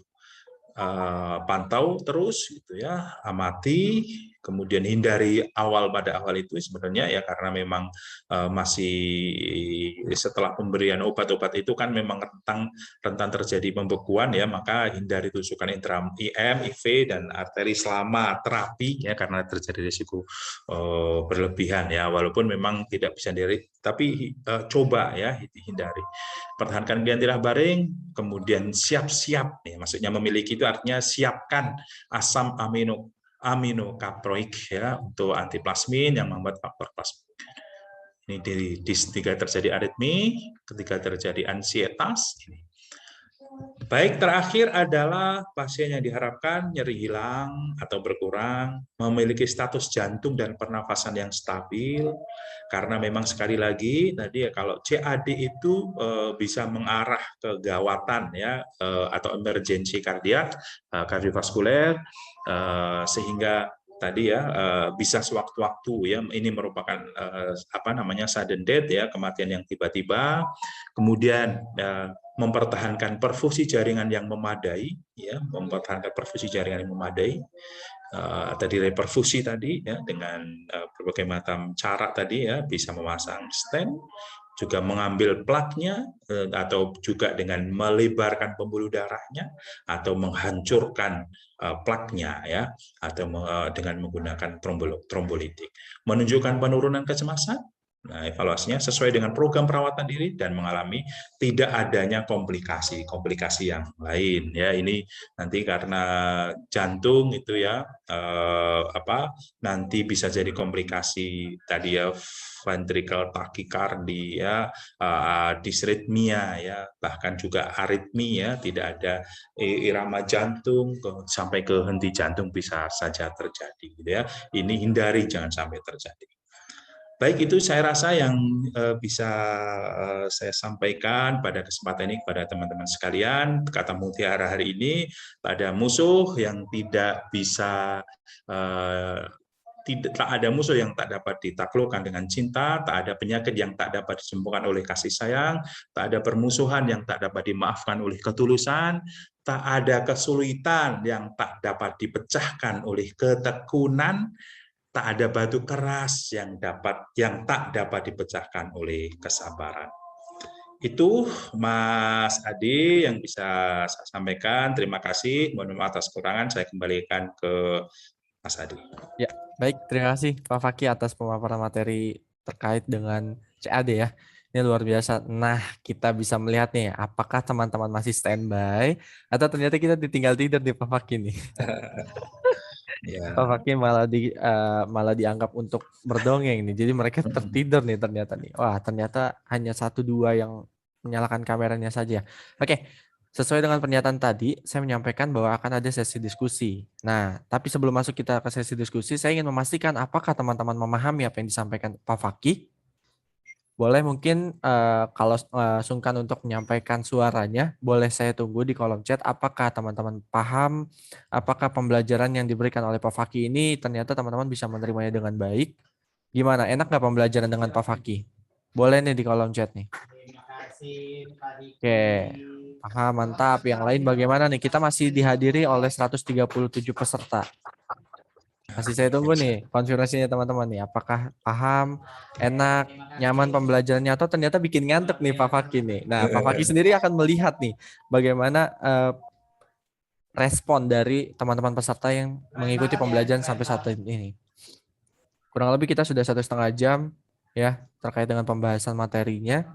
pantau terus gitu ya, amati, kemudian hindari pada awal itu sebenarnya ya karena memang masih setelah pemberian obat-obat itu kan memang rentan terjadi pembekuan ya, maka hindari tusukan intra IM, IV dan arteri selama terapi ya karena terjadi risiko berlebihan ya, walaupun memang tidak bisa diri tapi coba ya hindari. Pertahankan kegiatan tirah baring, kemudian siap-siap ya, maksudnya memiliki itu artinya siapkan asam aminokaproik ya untuk antiplasmin yang membuat faktor plasmin. Ini ketika terjadi aritmi, ketika terjadi ansietas. Ini. Baik, terakhir adalah pasien yang diharapkan nyeri hilang atau berkurang, memiliki status jantung dan pernafasan yang stabil, karena memang sekali lagi tadi ya kalau CAD itu bisa mengarah ke gawatan ya atau emergensi kardiak, kardiovaskuler, sehingga tadi ya bisa sewaktu-waktu ya ini merupakan apa namanya sudden death ya, kematian yang tiba-tiba. Kemudian mempertahankan perfusi jaringan yang memadai ya, mempertahankan perfusi jaringan yang memadai, tadi reperfusi tadi ya dengan berbagai macam cara tadi ya, bisa memasang stent, juga mengambil plaknya atau juga dengan melebarkan pembuluh darahnya atau menghancurkan plaknya ya, atau dengan menggunakan trombolitik. Menunjukkan penurunan kecemasan Nah, evaluasinya sesuai dengan program perawatan diri dan mengalami tidak adanya komplikasi yang lain. Ya, ini nanti karena jantung itu ya nanti bisa jadi komplikasi tadi ya ventricle tachycardia, disritmia ya, bahkan juga aritmia, tidak ada irama jantung sampai ke henti jantung bisa saja terjadi gitu ya. Ini hindari jangan sampai terjadi. Baik, itu saya rasa yang bisa saya sampaikan pada kesempatan ini kepada teman-teman sekalian. Kata mutiara hari ini, pada musuh yang tidak bisa tak ada musuh yang tak dapat ditaklukkan dengan cinta, tak ada penyakit yang tak dapat disembuhkan oleh kasih sayang, tak ada permusuhan yang tak dapat dimaafkan oleh ketulusan, tak ada kesulitan yang tak dapat dipecahkan oleh ketekunan, tak ada batu keras yang tak dapat dipecahkan oleh kesabaran. Itu Mas Adi yang bisa saya sampaikan. Terima kasih. Mohon maaf atas kekurangan. Saya kembalikan ke Mas Adi. Ya, baik. Terima kasih Pak Fakih atas pemaparan materi terkait dengan CAD ya. Ini luar biasa. Nah, kita bisa melihat nih, apakah teman-teman masih standby atau ternyata kita ditinggal tidur di Pak Fakih nih. Ya. Pak Fakih malah dianggap untuk berdongeng nih. Jadi mereka tertidur nih ternyata nih. Wah, ternyata hanya 1-2 yang menyalakan kameranya saja. Oke. Sesuai dengan pernyataan tadi, saya menyampaikan bahwa akan ada sesi diskusi. Nah, tapi sebelum masuk kita ke sesi diskusi, saya ingin memastikan apakah teman-teman memahami apa yang disampaikan Pak Fakih. Boleh mungkin kalau sungkan untuk menyampaikan suaranya, boleh saya tunggu di kolom chat apakah teman-teman paham, apakah pembelajaran yang diberikan oleh Pak Fakih ini ternyata teman-teman bisa menerimanya dengan baik. Gimana, enak nggak pembelajaran dengan Pak Fakih? Boleh nih di kolom chat nih. Oke, paham, mantap. Yang lain bagaimana nih? Kita masih dihadiri oleh 137 peserta. Masih saya tunggu nih konfirmasinya teman-teman nih. Apakah paham, enak, nyaman pembelajarannya atau ternyata bikin ngantuk nih Pak Fakih nih. Nah, Pak Fakih sendiri akan melihat nih bagaimana respon dari teman-teman peserta yang mengikuti pembelajaran sampai saat ini. Kurang lebih kita sudah 1,5 jam ya terkait dengan pembahasan materinya.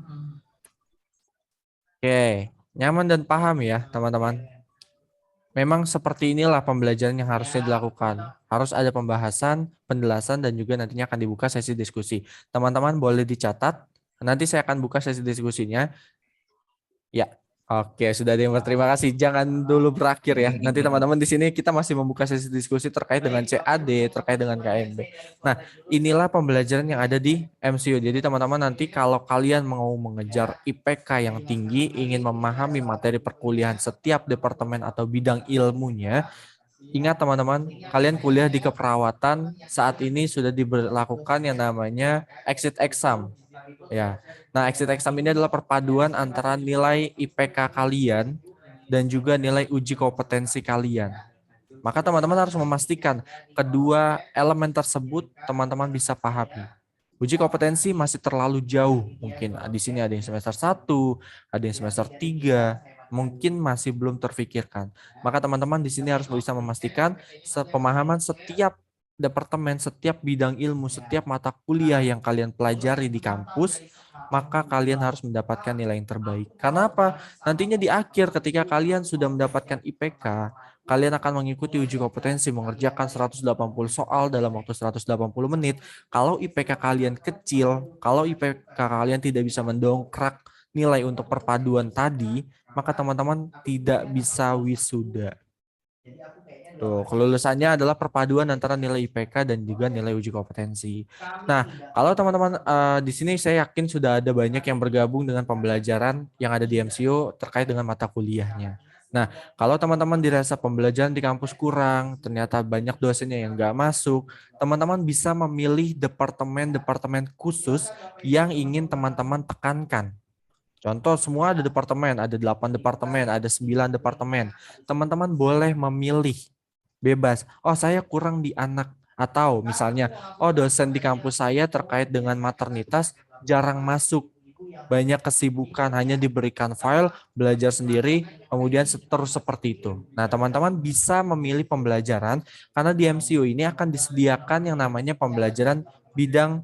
Oke, nyaman dan paham ya teman-teman. Memang seperti inilah pembelajaran yang harusnya dilakukan. Harus ada pembahasan, penjelasan, dan juga nantinya akan dibuka sesi diskusi. Teman-teman boleh dicatat. Nanti saya akan buka sesi diskusinya. Ya, oke, sudah ada yang berterima kasih. Jangan dulu berakhir ya. Nanti teman-teman di sini kita masih membuka sesi diskusi terkait dengan CAD, terkait dengan KMB. Nah, inilah pembelajaran yang ada di MCU. Jadi teman-teman nanti kalau kalian mau mengejar IPK yang tinggi, ingin memahami materi perkuliahan setiap departemen atau bidang ilmunya, ingat teman-teman, kalian kuliah di keperawatan, saat ini sudah diberlakukan yang namanya exit exam. Ya. Nah, exit exam ini adalah perpaduan antara nilai IPK kalian dan juga nilai uji kompetensi kalian. Maka teman-teman harus memastikan kedua elemen tersebut teman-teman bisa pahami. Uji kompetensi masih terlalu jauh. Mungkin di sini ada yang semester 1, ada yang semester 3, mungkin masih belum terfikirkan. Maka teman-teman di sini harus bisa memastikan pemahaman setiap departemen, setiap bidang ilmu, setiap mata kuliah yang kalian pelajari di kampus, maka kalian harus mendapatkan nilai yang terbaik. Karena apa? Nantinya di akhir ketika kalian sudah mendapatkan IPK, kalian akan mengikuti uji kompetensi mengerjakan 180 soal dalam waktu 180 menit. Kalau IPK kalian kecil, kalau IPK kalian tidak bisa mendongkrak nilai untuk perpaduan tadi, maka teman-teman tidak bisa wisuda. Tuh, kelulusannya adalah perpaduan antara nilai IPK dan juga nilai uji kompetensi. Nah, kalau teman-teman di sini saya yakin sudah ada banyak yang bergabung dengan pembelajaran yang ada di MCU terkait dengan mata kuliahnya. Nah, kalau teman-teman dirasa pembelajaran di kampus kurang, ternyata banyak dosennya yang nggak masuk, teman-teman bisa memilih departemen-departemen khusus yang ingin teman-teman tekankan. Contoh, semua ada departemen, ada 8 departemen, ada 9 departemen. Teman-teman boleh memilih bebas. Oh, saya kurang di anak. Atau misalnya, oh dosen di kampus saya terkait dengan maternitas jarang masuk. Banyak kesibukan, hanya diberikan file, belajar sendiri, kemudian terus seperti itu. Nah, teman-teman bisa memilih pembelajaran, karena di MCU ini akan disediakan yang namanya pembelajaran bidang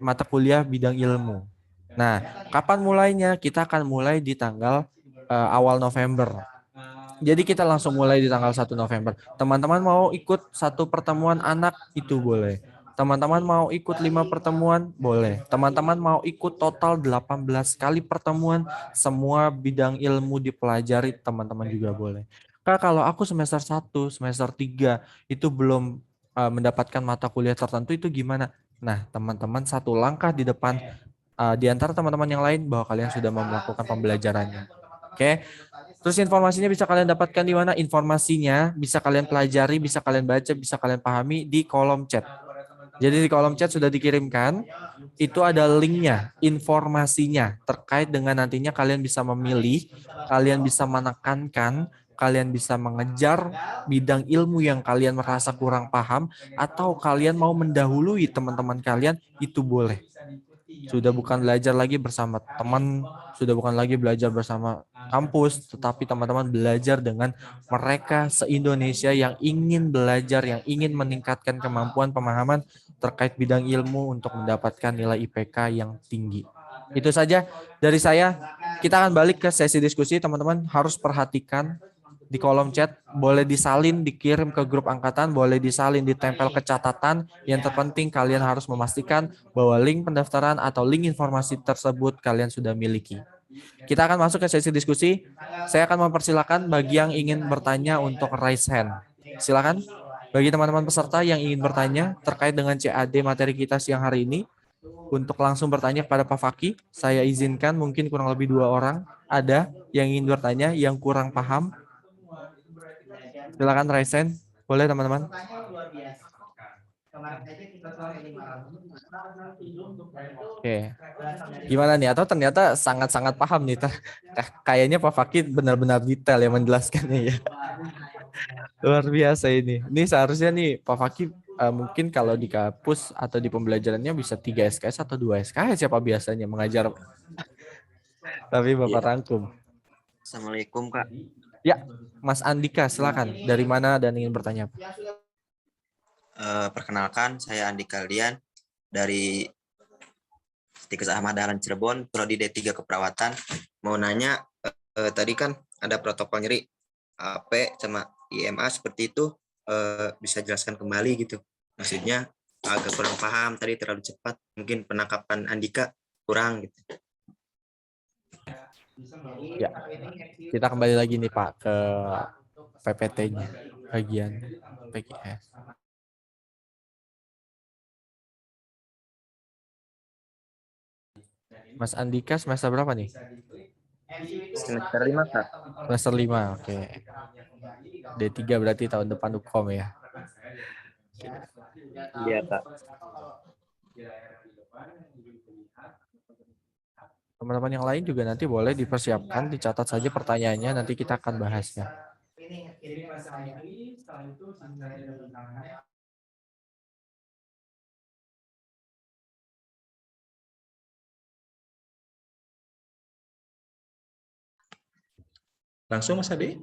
mata kuliah bidang ilmu. Nah, kapan mulainya? Kita akan mulai di tanggal awal November. Jadi kita langsung mulai di tanggal 1 November. Teman-teman mau ikut satu pertemuan anak itu boleh. Teman-teman mau ikut 5 pertemuan boleh. Teman-teman mau ikut total 18 kali pertemuan, semua bidang ilmu dipelajari, teman-teman juga boleh. Kak, kalau aku semester 1, semester 3 itu belum mendapatkan mata kuliah tertentu itu gimana? Nah, teman-teman satu langkah di depan di antara teman-teman yang lain bahwa kalian sudah melakukan pembelajarannya. Oke. Terus informasinya bisa kalian dapatkan di mana? Informasinya bisa kalian pelajari, bisa kalian baca, bisa kalian pahami di kolom chat. Jadi di kolom chat sudah dikirimkan, itu ada linknya, informasinya terkait dengan nantinya kalian bisa memilih, kalian bisa menekankan, kalian bisa mengejar bidang ilmu yang kalian merasa kurang paham, atau kalian mau mendahului teman-teman kalian, itu boleh. Sudah bukan belajar lagi bersama teman, sudah bukan lagi belajar bersama kampus, tetapi teman-teman belajar dengan mereka se-Indonesia yang ingin belajar, yang ingin meningkatkan kemampuan pemahaman terkait bidang ilmu untuk mendapatkan nilai IPK yang tinggi. Itu saja dari saya. Kita akan balik ke sesi diskusi, teman-teman harus perhatikan di kolom chat, boleh disalin, dikirim ke grup angkatan, boleh disalin, ditempel ke catatan. Yang terpenting kalian harus memastikan bahwa link pendaftaran atau link informasi tersebut kalian sudah miliki. Kita akan masuk ke sesi diskusi. Saya akan mempersilakan bagi yang ingin bertanya untuk raise hand. Silakan bagi teman-teman peserta yang ingin bertanya terkait dengan CAD materi kita siang hari ini. Untuk langsung bertanya kepada Pak Faki, saya izinkan mungkin kurang lebih 2 orang. Ada yang ingin bertanya, yang kurang paham. Silakan raise hand. Boleh teman-teman. Oke. Gimana nih? Atau ternyata sangat-sangat paham nih. Kayaknya Pak Fakih benar-benar detail ya menjelaskannya ya. Luar biasa ini. Ini seharusnya nih Pak Fakih mungkin kalau di kampus atau di pembelajarannya bisa 3 SKS atau 2 SKS siapa biasanya mengajar. Tapi Bapak rangkum. Assalamualaikum Kak. Ya, Mas Andika silakan. Dari mana dan ingin bertanya apa? Perkenalkan, saya Andika Lian dari Stikes Ahmad Dahlan Cirebon, Prodi D3 Keperawatan. Mau nanya, tadi kan ada protokol nyeri AP sama IMA seperti itu, bisa jelaskan kembali gitu. Maksudnya agak kurang paham, tadi terlalu cepat. Mungkin penangkapan Andika kurang gitu. Ya, kita kembali lagi nih Pak ke PPT-nya, bagian PGS. Mas Andika semester berapa nih? Semester 5 Kak. Semester 5, oke. D3 berarti tahun depan UKOM ya? Iya Kak. Teman-teman yang lain juga nanti boleh dipersiapkan, dicatat saja pertanyaannya, nanti kita akan bahasnya. Langsung Mas Adi?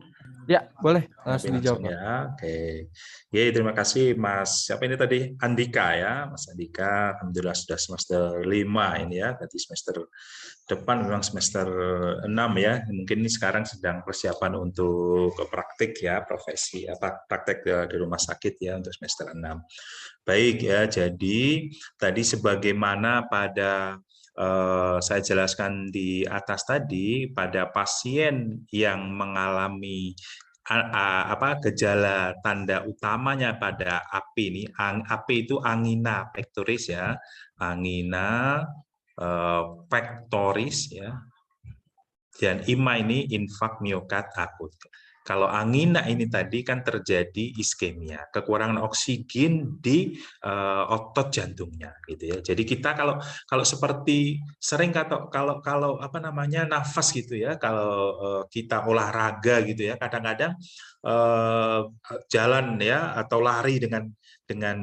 Ya, boleh langsung dijawab. Ya, oke. Ya, terima kasih Mas. Siapa ini tadi? Andika ya, Mas Andika. Alhamdulillah sudah semester 5 ini ya. Tadi semester depan memang semester 6 ya. Mungkin ini sekarang sedang persiapan untuk praktik ya, profesi praktek di rumah sakit ya untuk semester 6. Baik ya, jadi tadi sebagaimana pada saya jelaskan di atas tadi, pada pasien yang mengalami gejala tanda utamanya pada AP ini, AP itu angina pectoris ya, angina pectoris ya, dan IMA ini infak miokard akut. Kalau angina ini tadi kan terjadi iskemia, kekurangan oksigen di otot jantungnya, gitu ya. Jadi kita kalau seperti sering kalau apa namanya nafas gitu ya, kalau kita olahraga gitu ya, kadang-kadang jalan ya atau lari dengan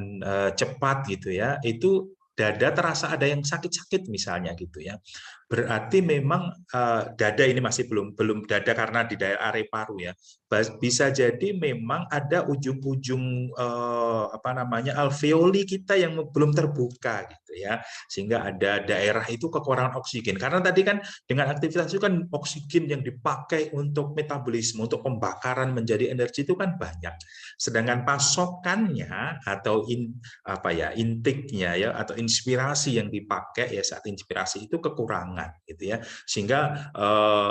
cepat gitu ya, itu dada terasa ada yang sakit-sakit misalnya gitu ya. Berarti memang dada ini masih belum dada karena di daerah area paru ya. Bisa jadi memang ada ujung-ujung alveoli kita yang belum terbuka gitu. gitu ya, sehingga ada daerah itu kekurangan oksigen. Karena tadi kan dengan aktivitas itu kan oksigen yang dipakai untuk metabolisme, untuk pembakaran menjadi energi itu kan banyak. Sedangkan pasokannya atau intiknya ya atau inspirasi yang dipakai ya saat inspirasi itu kekurangan gitu ya. Sehingga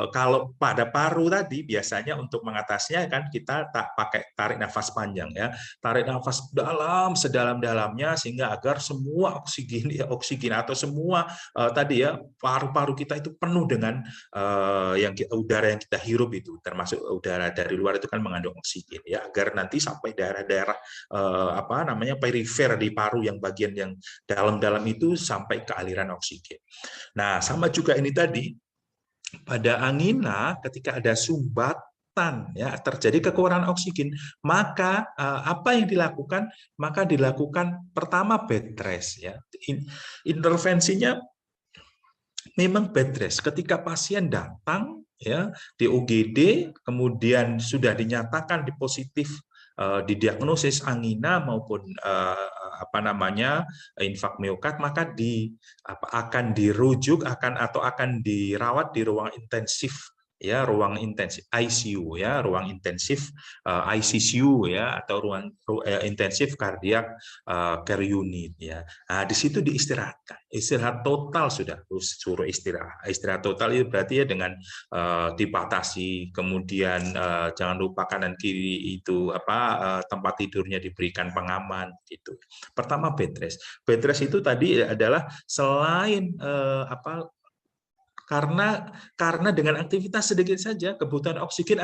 kalau pada paru tadi biasanya untuk mengatasinya kan kita tak pakai tarik nafas panjang ya. Tarik nafas dalam sedalam-dalamnya sehingga agar semua oksigen atau semua tadi ya paru-paru kita itu penuh dengan udara yang kita hirup itu, termasuk udara dari luar itu kan mengandung oksigen ya, agar nanti sampai daerah-daerah perifer di paru yang bagian yang dalam-dalam itu sampai ke aliran oksigen. Nah, sama juga ini tadi pada angina ketika ada sumbatan ya terjadi kekurangan oksigen, maka apa yang dilakukan? Maka dilakukan pertama bed rest ya. Intervensinya memang bed rest. Ketika pasien datang ya di UGD kemudian sudah dinyatakan positif didiagnosis angina maupun infak miokard, maka akan dirujuk akan dirawat di ruang intensif ya, ruang intensif ICU ya, ruang intensif ICCU ya, atau ruang intensif cardiac care unit ya. Nah, di situ istirahat total, sudah suruh istirahat total itu berarti ya dengan dibatasi, kemudian jangan lupa kanan kiri itu tempat tidurnya diberikan pengaman gitu. Pertama bed rest. Bed rest itu tadi adalah selain karena dengan aktivitas sedikit saja kebutuhan oksigen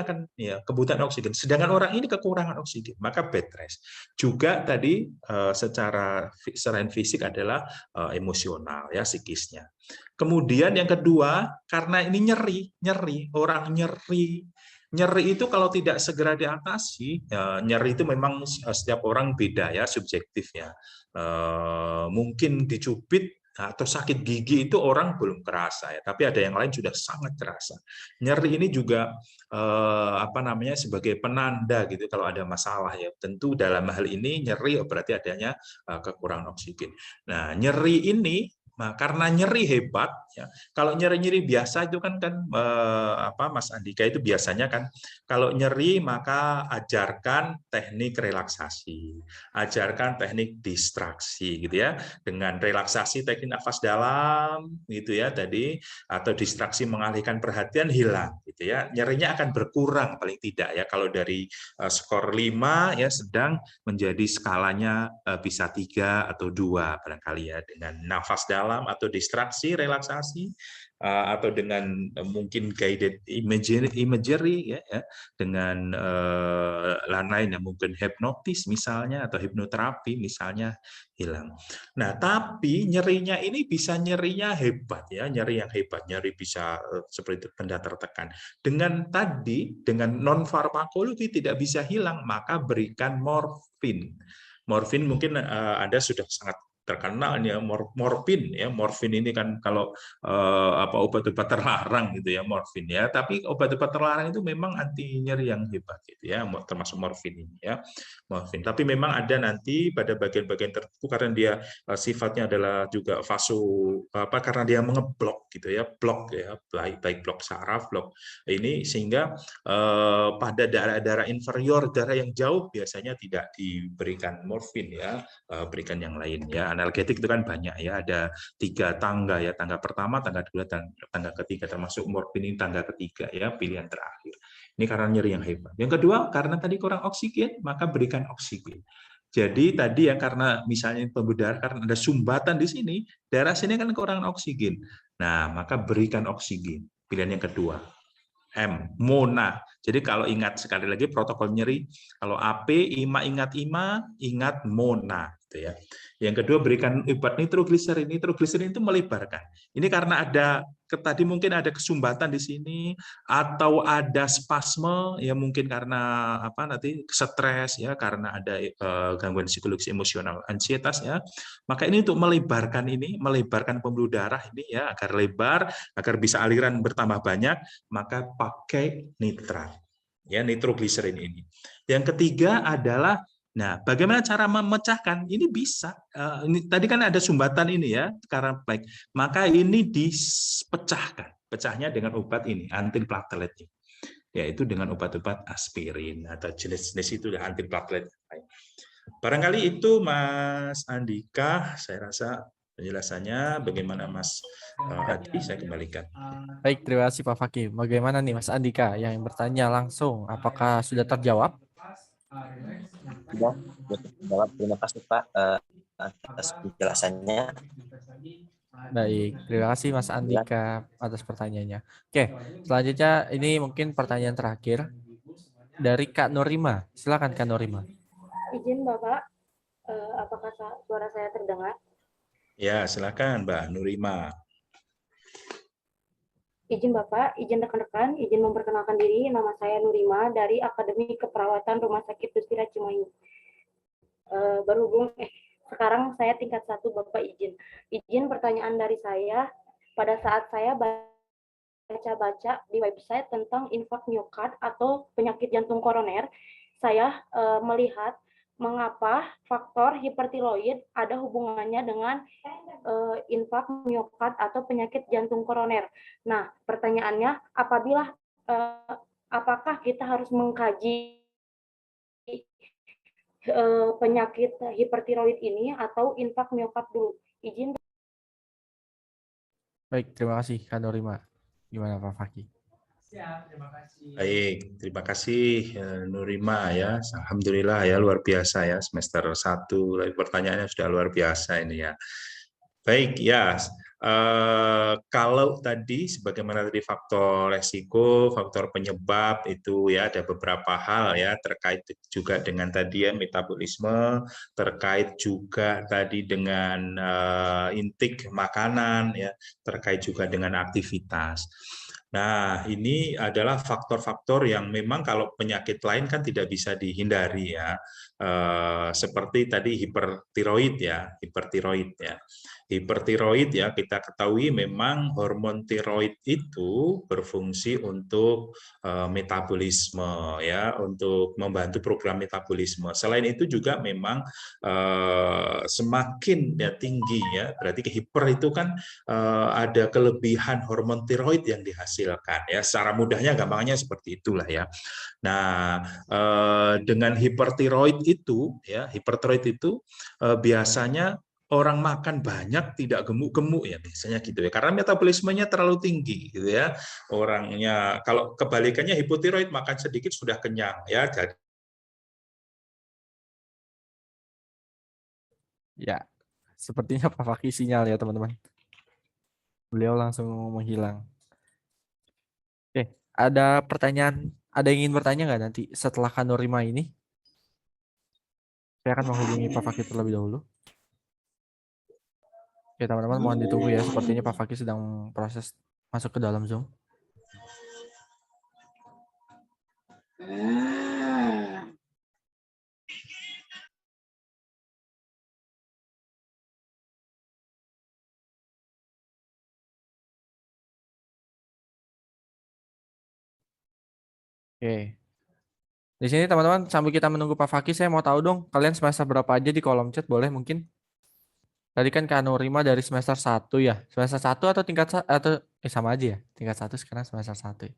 kebutuhan oksigen. Sedangkan orang ini kekurangan oksigen, maka bed rest. Juga tadi secara selain fisik adalah emosional ya, psikisnya. Kemudian yang kedua, karena ini orang nyeri itu kalau tidak segera diatasi, nyeri itu memang setiap orang beda ya, subjektif ya. Mungkin dicubit atau sakit gigi itu orang belum kerasa ya, tapi ada yang lain sudah sangat terasa. Nyeri ini juga sebagai penanda gitu kalau ada masalah ya. Tentu dalam hal ini nyeri berarti adanya kekurangan oksigen. Nah, nyeri ini karena nyeri hebat ya. Kalau nyeri biasa itu kan Mas Andika itu biasanya kan kalau nyeri maka ajarkan teknik relaksasi, ajarkan teknik distraksi gitu ya, dengan relaksasi teknik nafas dalam gitu ya tadi, atau distraksi mengalihkan perhatian, hilang gitu ya, nyerinya akan berkurang paling tidak ya. Kalau dari skor 5 ya sedang, menjadi skalanya bisa 3 atau 2 barangkali ya, dengan nafas dalam atau distraksi relaksasi, atau dengan mungkin guided imagery ya, dengan lain yang mungkin hipnotis misalnya atau hipnoterapi misalnya, hilang. Nah, tapi nyerinya ini bisa nyerinya hebat ya, nyeri yang hebat, nyeri bisa seperti benda tertekan. Dengan non farmakologi tidak bisa hilang, maka berikan morfin. Morfin mungkin Anda sudah sangat terkenal ya, morfin ya. Morfin ini kan kalau obat-obat terlarang gitu ya, morfin ya. Tapi obat-obat terlarang itu memang anti nyeri yang hebat gitu ya, termasuk morfin ini ya. Morfin. Tapi memang ada nanti pada bagian-bagian tertentu karena dia sifatnya adalah juga karena dia mengeblok gitu ya, blok ya, baik blok saraf, blok ini, sehingga pada daerah-daerah inferior, daerah yang jauh biasanya tidak diberikan morfin ya, berikan yang lain ya. Analgetik itu kan banyak ya, ada 3 tangga ya, tangga pertama, tangga kedua, tangga ketiga, termasuk morfin ini tangga ketiga ya, pilihan terakhir. Ini karena nyeri yang hebat. Yang kedua, karena tadi kurang oksigen, maka berikan oksigen. Jadi tadi ya, karena misalnya pembuluh darah, karena ada sumbatan di sini, daerah sini kan kekurangan oksigen. Nah, maka berikan oksigen. Pilihan yang kedua. M, Mona. Jadi kalau ingat sekali lagi protokol nyeri, kalau AP, ingat Mona. Gitu ya. Yang kedua, berikan obat nitrogliserin. Nitrogliserin itu melebarkan. Ini karena tadi mungkin ada kesumbatan di sini, atau ada spasme ya, mungkin karena stres ya, karena ada gangguan psikologis emosional, ansietas ya. Maka ini untuk melebarkan pembuluh darah ini ya, agar lebar, agar bisa aliran bertambah banyak, maka pakai nitrat ya, nitrogliserin ini. Yang ketiga adalah Nah, bagaimana cara memecahkan? Ini bisa. Ini tadi kan ada sumbatan ini ya, karena baik. Maka ini dipecahkan. Pecahnya dengan obat ini, antiplatelet, yaitu dengan obat-obat aspirin atau jenis-jenis itu antiplatelet. Barangkali itu Mas Andika, saya rasa penjelasannya. Bagaimana Mas Adi, saya kembalikan. Baik, terima kasih Pak Fakih. Bagaimana nih Mas Andika yang bertanya langsung? Apakah sudah terjawab? Sudah, jawab. Terima kasih Pak atas penjelasannya. Baik, terima kasih Mas Andika atas pertanyaannya. Oke, selanjutnya ini mungkin pertanyaan terakhir dari Kak Nurima. Silakan Kak Nurima. Izin Bapak, apakah suara saya terdengar? Ya, silakan Mbak Nurima. Izin Bapak, izin rekan-rekan, izin memperkenalkan diri. Nama saya Nurima dari Akademi Keperawatan Rumah Sakit Dustira Cimahi. Sekarang saya tingkat 1, Bapak izin. Izin pertanyaan dari saya, pada saat saya baca-baca di website tentang infak myokard atau penyakit jantung koroner, saya melihat mengapa faktor hipertiroid ada hubungannya dengan infak myokard atau penyakit jantung koroner. Nah, pertanyaannya, apakah kita harus mengkaji penyakit hipertiroid ini atau infak myokard dulu? Izin. Baik, terima kasih Kak Nurima. Gimana Pak Fakih? Baik, terima kasih Nurima ya. Alhamdulillah ya, luar biasa ya, semester 1. Pertanyaannya sudah luar biasa ini ya. Baik ya, kalau tadi sebagaimana tadi faktor resiko, faktor penyebab itu ya ada beberapa hal ya terkait juga dengan tadi ya metabolisme, terkait juga tadi dengan intake makanan ya, terkait juga dengan aktivitas. Nah, ini adalah faktor-faktor yang memang kalau penyakit lain kan tidak bisa dihindari ya. Seperti tadi hipertiroid ya, hipertiroid ya. Hipertiroid ya kita ketahui memang hormon tiroid itu berfungsi untuk metabolisme ya, untuk membantu program metabolisme. Selain itu juga memang semakin ya tinggi ya, berarti hiper itu kan ada kelebihan hormon tiroid yang dihasilkan ya. Secara mudahnya gampangnya seperti itulah ya. Nah, dengan hipertiroid itu ya, hipertiroid itu biasanya orang makan banyak tidak gemuk-gemuk ya biasanya gitu ya, karena metabolismenya terlalu tinggi gitu ya. Orangnya kalau kebalikannya hipotiroid makan sedikit sudah kenyang ya. Jadi Ya, sepertinya Pak Fakih sinyal ya teman-teman. Beliau langsung menghilang. Oke, ada pertanyaan, ada yang ingin bertanya nggak nanti setelah Kak Nurima ini? Saya akan menghubungi Pak Fakih terlebih dahulu. Oke, teman-teman mohon ditunggu ya. Sepertinya Pak Fakih sedang proses masuk ke dalam Zoom. Oke. Di sini teman-teman sambil kita menunggu Pak Fakih, saya mau tahu dong kalian semester berapa aja di kolom chat, boleh mungkin? Tadi kan Kak Nurima dari semester 1 ya. Semester 1 atau atau sama aja ya. Tingkat 1 sekarang semester 1.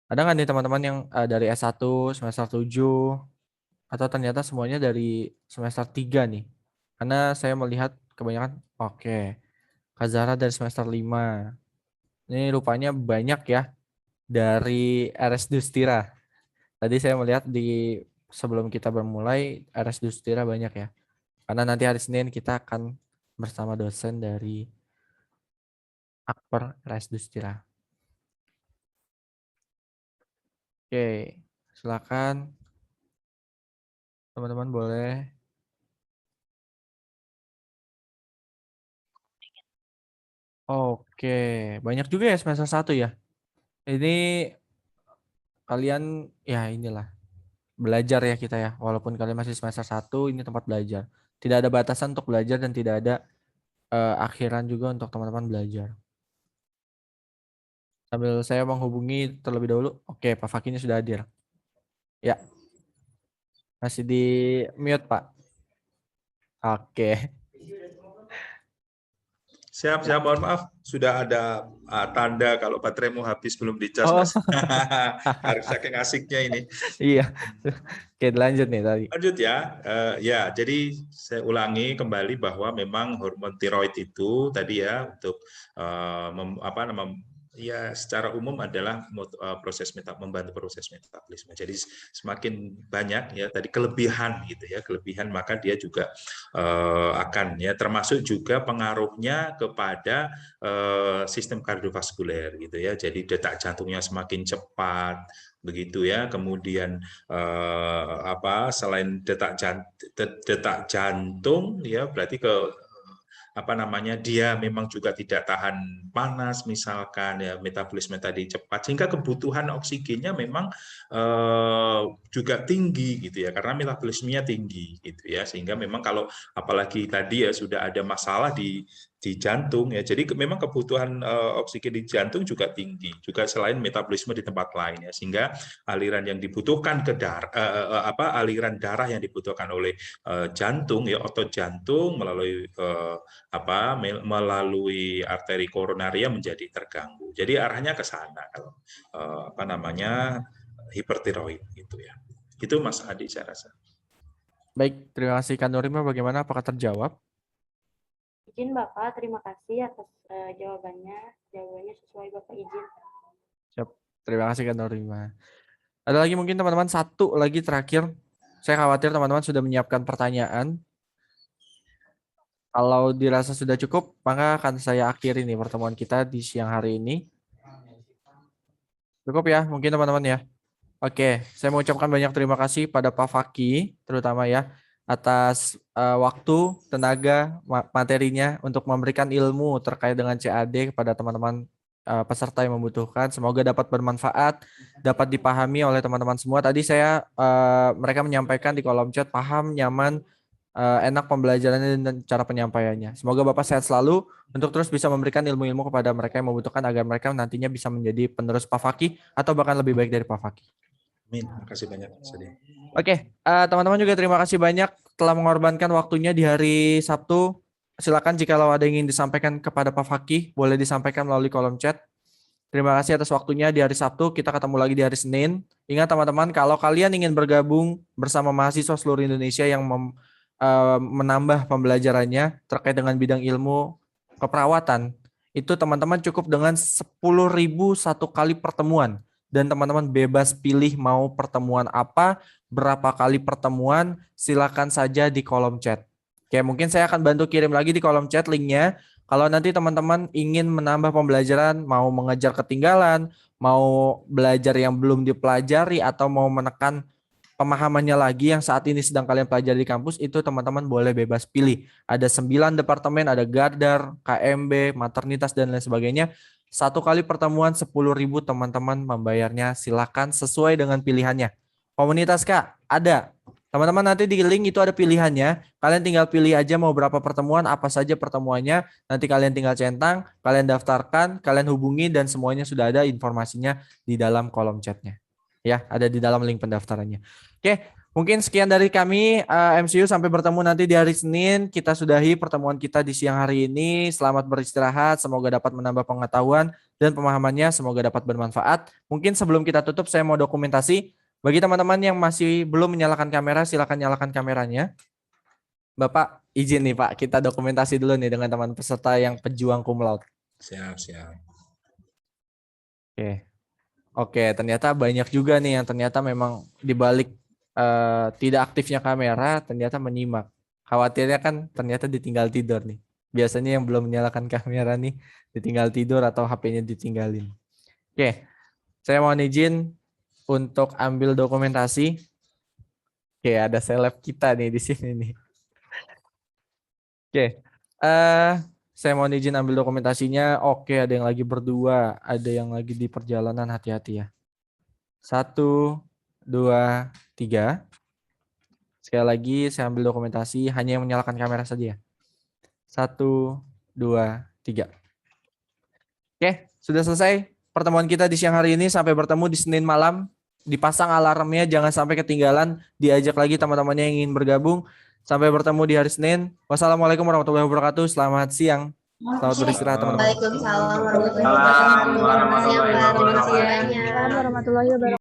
Ada nggak nih teman-teman yang dari S1 semester 7 atau ternyata semuanya dari semester 3 nih? Karena saya melihat kebanyakan oke. Kak Zahra dari semester 5. Ini rupanya banyak ya dari RS Dustira. Tadi saya melihat di sebelum kita bermulai RS Dustira banyak ya. Karena nanti hari Senin kita akan bersama dosen dari Akper RS Dustira. Oke, silakan teman-teman boleh. Oke, banyak juga ya semester 1 ya. Ini kalian ya inilah belajar ya kita ya. Walaupun kalian masih semester 1, ini tempat belajar. Tidak ada batasan untuk belajar dan tidak ada akhiran juga untuk teman-teman belajar. Sambil saya menghubungi terlebih dahulu. Oke, Pak Fakihnya sudah hadir. Ya. Masih di mute, Pak. Oke. Siap, mohon maaf. Sudah ada tanda kalau bateraimu habis belum dicas, Oh, Mas. Harus saking asiknya ini. iya. Oke, lanjut nih tadi. Lanjut ya. Ya, jadi saya ulangi kembali bahwa memang hormon tiroid itu tadi ya untuk ya secara umum adalah membantu proses metabolisme. Jadi semakin banyak ya tadi kelebihan gitu ya, kelebihan maka dia juga akan ya termasuk juga pengaruhnya kepada sistem kardiovaskuler gitu ya. Jadi detak jantungnya semakin cepat begitu ya. Kemudian selain detak jantung ya berarti dia memang juga tidak tahan panas misalkan ya, metabolisme tadi cepat sehingga kebutuhan oksigennya memang juga tinggi gitu ya, karena metabolismenya tinggi gitu ya, sehingga memang kalau apalagi tadi ya sudah ada masalah di jantung ya, jadi memang kebutuhan oksigen di jantung juga tinggi juga selain metabolisme di tempat lain ya, sehingga aliran yang dibutuhkan ke aliran darah yang dibutuhkan oleh jantung ya, otot jantung melalui arteri koronaria menjadi terganggu. Jadi arahnya ke sana kalau hipertiroid gitu ya. Itu Mas Adi saya rasa. Baik, terima kasih Kak Nurima. Bagaimana? Apakah terjawab? Izin Bapak, terima kasih atas jawabannya. Jawabannya sesuai Bapak izin. Siap. Terima kasih Kak Nurima. Ada lagi mungkin teman-teman, satu lagi terakhir. Saya khawatir teman-teman sudah menyiapkan pertanyaan. Kalau dirasa sudah cukup, maka akan saya akhiri nih pertemuan kita di siang hari ini. Cukup ya, mungkin teman-teman ya. Oke, saya mengucapkan banyak terima kasih pada Pak Faki, terutama ya, atas waktu, tenaga, materinya untuk memberikan ilmu terkait dengan CAD kepada teman-teman peserta yang membutuhkan. Semoga dapat bermanfaat, dapat dipahami oleh teman-teman semua. Tadi mereka menyampaikan di kolom chat, paham, nyaman, enak pembelajarannya dan cara penyampaiannya. Semoga Bapak sehat selalu untuk terus bisa memberikan ilmu-ilmu kepada mereka yang membutuhkan agar mereka nantinya bisa menjadi penerus Pak Faki atau bahkan lebih baik dari Pak Faki. Amin. Terima kasih banyak Mas Adi. Oke, teman-teman juga terima kasih banyak telah mengorbankan waktunya di hari Sabtu. Silakan jika ada yang ingin disampaikan kepada Pak Faki, boleh disampaikan melalui kolom chat. Terima kasih atas waktunya di hari Sabtu. Kita ketemu lagi di hari Senin. Ingat teman-teman, kalau kalian ingin bergabung bersama mahasiswa seluruh Indonesia yang menambah pembelajarannya terkait dengan bidang ilmu keperawatan, itu teman-teman cukup dengan 10.000 satu kali pertemuan. Dan teman-teman bebas pilih mau pertemuan apa, berapa kali pertemuan, silakan saja di kolom chat. Oke, mungkin saya akan bantu kirim lagi di kolom chat linknya. Kalau nanti teman-teman ingin menambah pembelajaran, mau mengejar ketinggalan, mau belajar yang belum dipelajari, atau mau menekan pemahamannya lagi yang saat ini sedang kalian pelajari di kampus, itu teman-teman boleh bebas pilih. Ada 9 departemen, ada Gardar, KMB, maternitas, dan lain sebagainya. Satu kali pertemuan 10.000 teman-teman membayarnya, silakan sesuai dengan pilihannya. Komunitas Kak, ada. Teman-teman nanti di link itu ada pilihannya. Kalian tinggal pilih aja mau berapa pertemuan, apa saja pertemuannya. Nanti kalian tinggal centang, kalian daftarkan, kalian hubungi, dan semuanya sudah ada informasinya di dalam kolom chatnya. Ya, ada di dalam link pendaftarannya. Oke, mungkin sekian dari kami MCU, sampai bertemu nanti di hari Senin. Kita sudahi pertemuan kita di siang hari ini. Selamat beristirahat, semoga dapat menambah pengetahuan dan pemahamannya, semoga dapat bermanfaat. Mungkin sebelum kita tutup saya mau dokumentasi. Bagi teman-teman yang masih belum menyalakan kamera, silakan nyalakan kameranya. Bapak izin nih Pak, kita dokumentasi dulu nih dengan teman peserta yang pejuang cum laude. Siap. Oke, ternyata banyak juga nih yang ternyata memang dibalik tidak aktifnya kamera ternyata menyimak. Khawatirnya kan ternyata ditinggal tidur nih. Biasanya yang belum menyalakan kamera nih ditinggal tidur atau HP-nya ditinggalin. Oke, saya mohon izin untuk ambil dokumentasi. Oke, ada seleb kita nih di sini nih. Oke, saya mohon izin ambil dokumentasinya. Oke, ada yang lagi berdua, ada yang lagi di perjalanan, hati-hati ya. 1, 2, 3. Sekali lagi saya ambil dokumentasi, hanya yang menyalakan kamera saja. 1, 2, 3. Oke, sudah selesai pertemuan kita di siang hari ini. Sampai bertemu di Senin malam. dipasang alarmnya, jangan sampai ketinggalan, diajak lagi teman-temannya yang ingin bergabung. Sampai bertemu di hari Senin. Wassalamualaikum warahmatullahi wabarakatuh. Selamat siang. Selamat beristirahat teman-teman. Waalaikumsalam warahmatullahi wabarakatuh. Terima kasih, Pak. Terima kasih banyak. Warahmatullahi wabarakatuh.